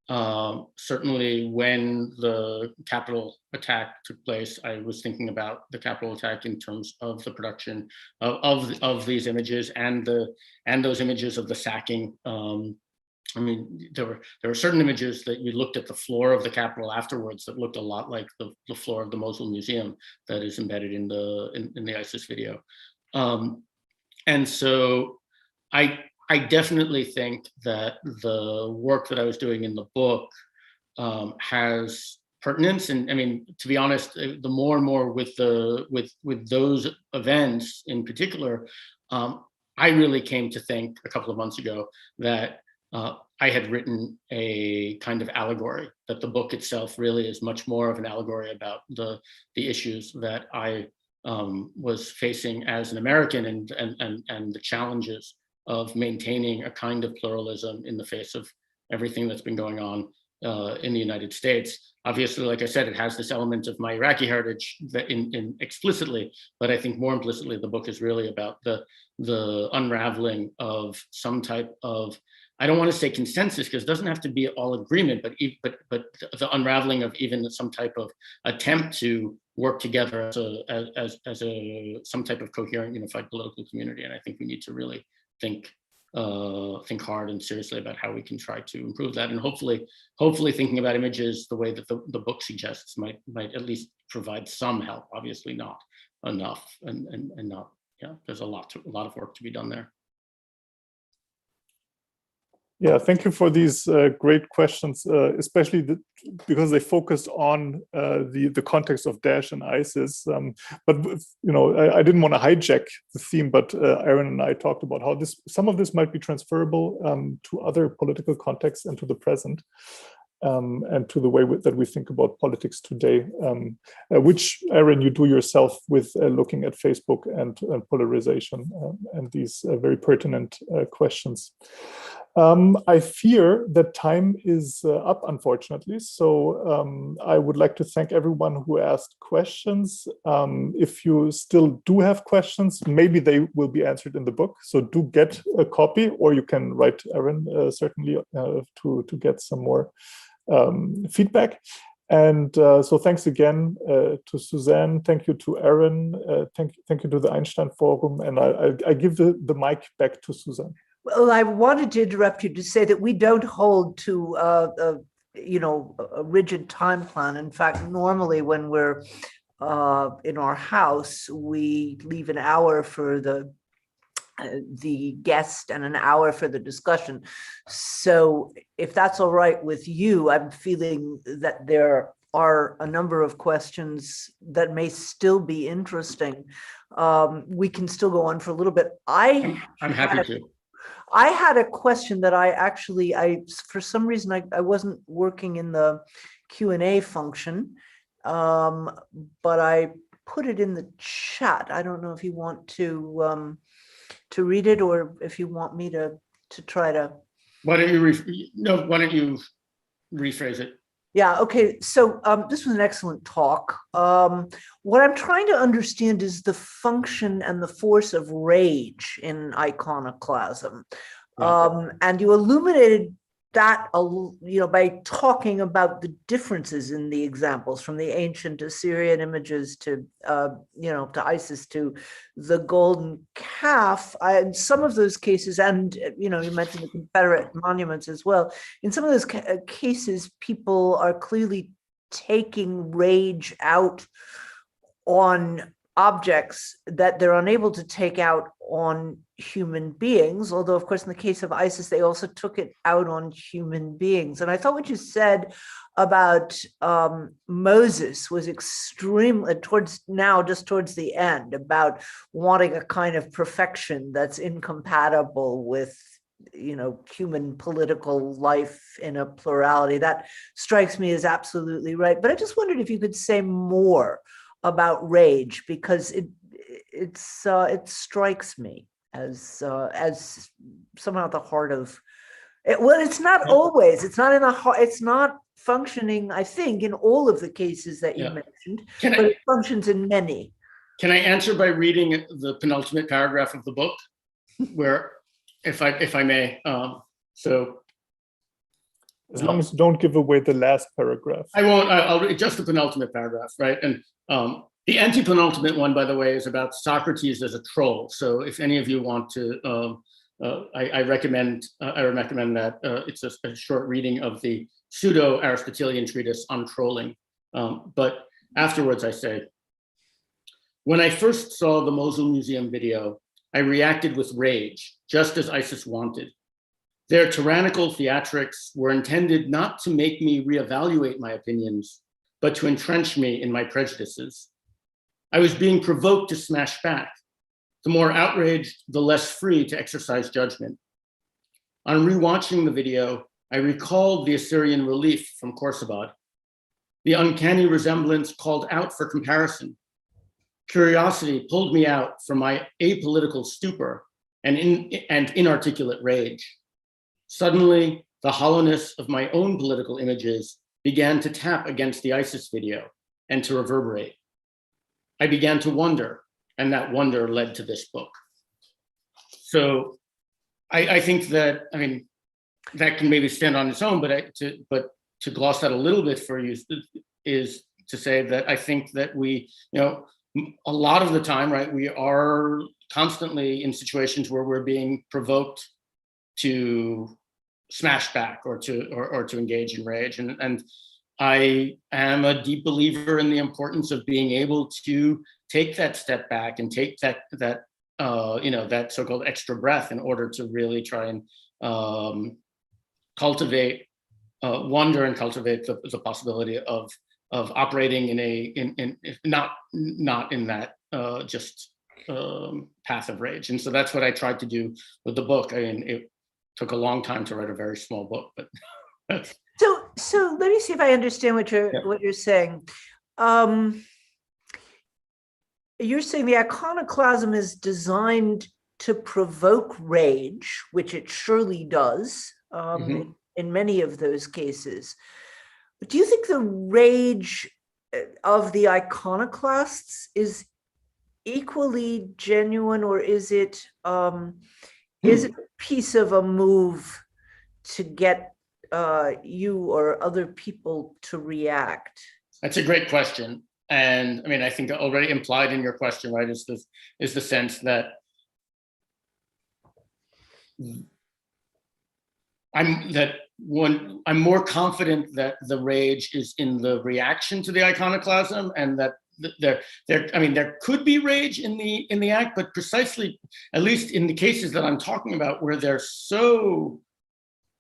S3: Certainly when the Capitol attack took place, I was thinking about the Capitol attack in terms of the production of these images and those images of the sacking. I mean, there were certain images that you looked at the floor of the Capitol afterwards that looked a lot like the floor of the Mosul Museum that is embedded in the ISIS video. And so I definitely think that the work that I was doing in the book has pertinence. And I mean, to be honest, the more and more with those events in particular, I really came to think a couple of months ago that I had written a kind of allegory, that the book itself really is much more of an allegory about the issues that I was facing as an American and the challenges of maintaining a kind of pluralism in the face of everything that's been going on in the United States. Obviously, like I said, it has this element of my Iraqi heritage that in explicitly, but I think more implicitly, the book is really about the unraveling of some type of, I don't want to say consensus, because it doesn't have to be all agreement, but the unraveling of even some type of attempt to work together as some type of coherent, unified political community. And I think we need to really think hard and seriously about how we can try to improve that. And hopefully thinking about images the way that the book suggests might at least provide some help. Obviously not, enough, and not, there's a lot of work to be done there.
S2: Yeah, thank you for these great questions, especially because they focused on the context of Daesh and ISIS. But I didn't want to hijack the theme, but Aaron and I talked about how some of this might be transferable to other political contexts and to the present. And to the way that we think about politics today, which, Aaron, you do yourself with looking at Facebook and polarization and these very pertinent questions. I fear that time is up, unfortunately. So I would like to thank everyone who asked questions. If you still do have questions, maybe they will be answered in the book. So do get a copy, or you can write Aaron, certainly, to get some more feedback. And so thanks again to Suzanne. Thank you to Aaron. Thank you to the Einstein Forum. And I give the mic back to Suzanne.
S1: Well, I wanted to interrupt you to say that we don't hold to a rigid time plan. In fact, normally when we're in our house, we leave an hour for the guest and an hour for the discussion. So if that's all right with you, I'm feeling that there are a number of questions that may still be interesting. We can still go on for a little bit.
S3: I'm happy to.
S1: I had a question that for some reason, I wasn't working in the Q&A function, but I put it in the chat. I don't know if you want to read it, or if you want me to try to.
S3: Why don't you rephrase it?
S1: Yeah, okay. So this was an excellent talk. What I'm trying to understand is the function and the force of rage in iconoclasm. And you illuminated that, by talking about the differences in the examples, from the ancient Assyrian images to, to ISIS, to the golden calf. In some of those cases, and, you mentioned the Confederate monuments as well. In some of those cases, people are clearly taking rage out on objects that they're unable to take out on human beings, although of course in the case of ISIS they also took it out on human beings. And I thought what you said about Moses was extremely, towards the end, about wanting a kind of perfection that's incompatible with human political life in a plurality. That strikes me as absolutely right. But I just wondered if you could say more about rage, because it strikes me as somehow at the heart of it. Well, it's not always. It's not in the heart. It's not functioning, I think, in all of the cases that you mentioned, but it functions in many.
S3: Can I answer by reading the penultimate paragraph of the book, where, if I may, so.
S2: As long as you don't give away the last paragraph.
S3: I won't. I'll read just the penultimate paragraph, right? And the anti-penultimate one, by the way, is about Socrates as a troll. So if any of you want to, I recommend that it's a short reading of the pseudo-Aristotelian treatise on trolling. But afterwards, I say, when I first saw the Mosul Museum video, I reacted with rage, just as ISIS wanted. Their tyrannical theatrics were intended not to make me reevaluate my opinions, but to entrench me in my prejudices. I was being provoked to smash back. The more outraged, the less free to exercise judgment. On rewatching the video, I recalled the Assyrian relief from Khorsabad. The uncanny resemblance called out for comparison. Curiosity pulled me out from my apolitical stupor and inarticulate rage. Suddenly, the hollowness of my own political images began to tap against the ISIS video and to reverberate. I began to wonder, and that wonder led to this book. So I think that, that can maybe stand on its own, but to gloss that a little bit for you is to say that I think that we, a lot of the time, right, we are constantly in situations where we're being provoked to smash back or to engage in rage. And I am a deep believer in the importance of being able to take that step back and take that that so-called extra breath in order to really try and cultivate wonder and cultivate the possibility of operating in not in that just path of rage. And so that's what I tried to do with the book. I mean, it took a long time to write a very small book, but that's.
S1: So let me see if I understand what you're saying. You're saying the iconoclasm is designed to provoke rage, which it surely does in many of those cases. But do you think the rage of the iconoclasts is equally genuine, or is it a piece of a move to get you or other people to react?
S3: That's a great question. And I mean, I think already implied in your question, right, is the sense that I'm more confident that the rage is in the reaction to the iconoclasm, and that there could be rage in the act, but precisely, at least in the cases that I'm talking about, where they're so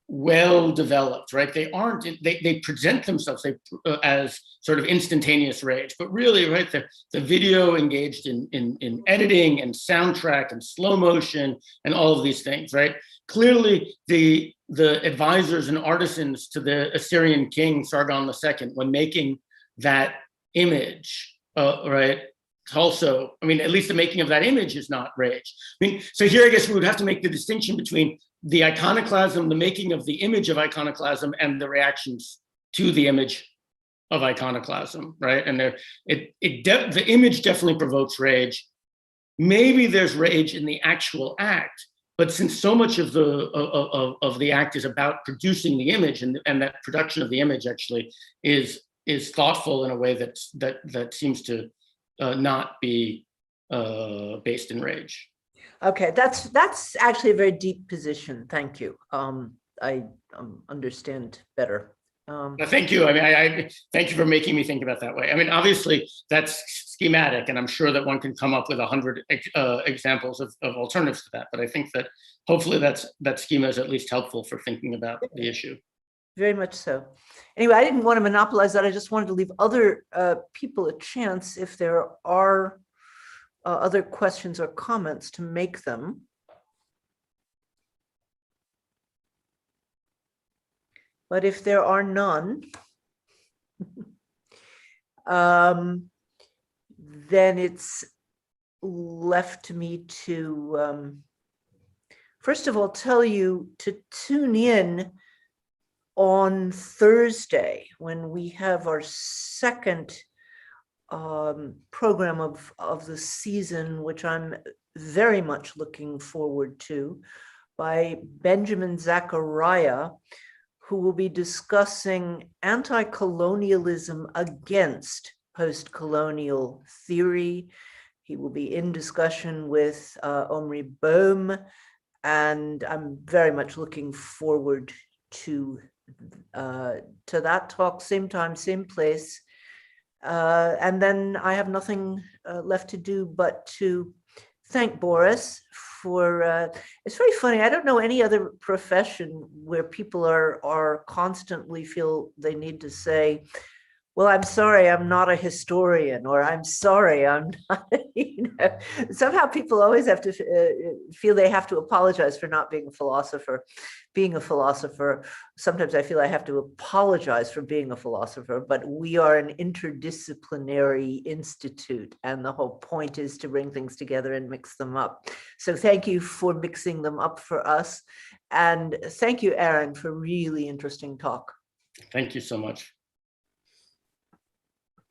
S3: well developed, right? They present themselves as sort of instantaneous rage, but really, right, the video engaged in editing and soundtrack and slow motion and all of these things, right? Clearly, the advisors and artisans to the Assyrian king Sargon II, when making that image, right, also, I mean, at least the making of that image is not rage. I mean, so here I guess we would have to make the distinction between the iconoclasm, the making of the image of iconoclasm, and the reactions to the image of iconoclasm, right? And the image definitely provokes rage. Maybe there's rage in the actual act, but since so much of the act is about producing the image, and that production of the image actually is thoughtful in a way that seems to not be based in rage.
S1: Okay, that's actually a very deep position. Thank you. I understand better.
S3: Thank you. I mean, I thank you for making me think about that way. I mean, obviously that's schematic, and I'm sure that one can come up with 100 examples of alternatives to that. But I think that hopefully that schema is at least helpful for thinking about the issue.
S1: Very much so. Anyway, I didn't want to monopolize that. I just wanted to leave other people a chance, if there are other questions or comments, to make them. But if there are none, then it's left to me to, first of all, tell you to tune in on Thursday when we have our second program of the season, which I'm very much looking forward to, by Benjamin Zachariah, who will be discussing anti-colonialism against post-colonial theory. He will be in discussion with Omri Bohm, and I'm very much looking forward to that talk, same time, same place. And then I have nothing left to do but to thank Boris for, it's very funny, I don't know any other profession where people are constantly feel they need to say, well, I'm sorry, I'm not a historian, or I'm sorry, I'm not, somehow people always have to feel they have to apologize for not being a philosopher. Being a philosopher, sometimes I feel I have to apologize for being a philosopher, but we are an interdisciplinary institute, and the whole point is to bring things together and mix them up. So thank you for mixing them up for us. And thank you, Aaron, for really interesting talk.
S3: Thank you so much.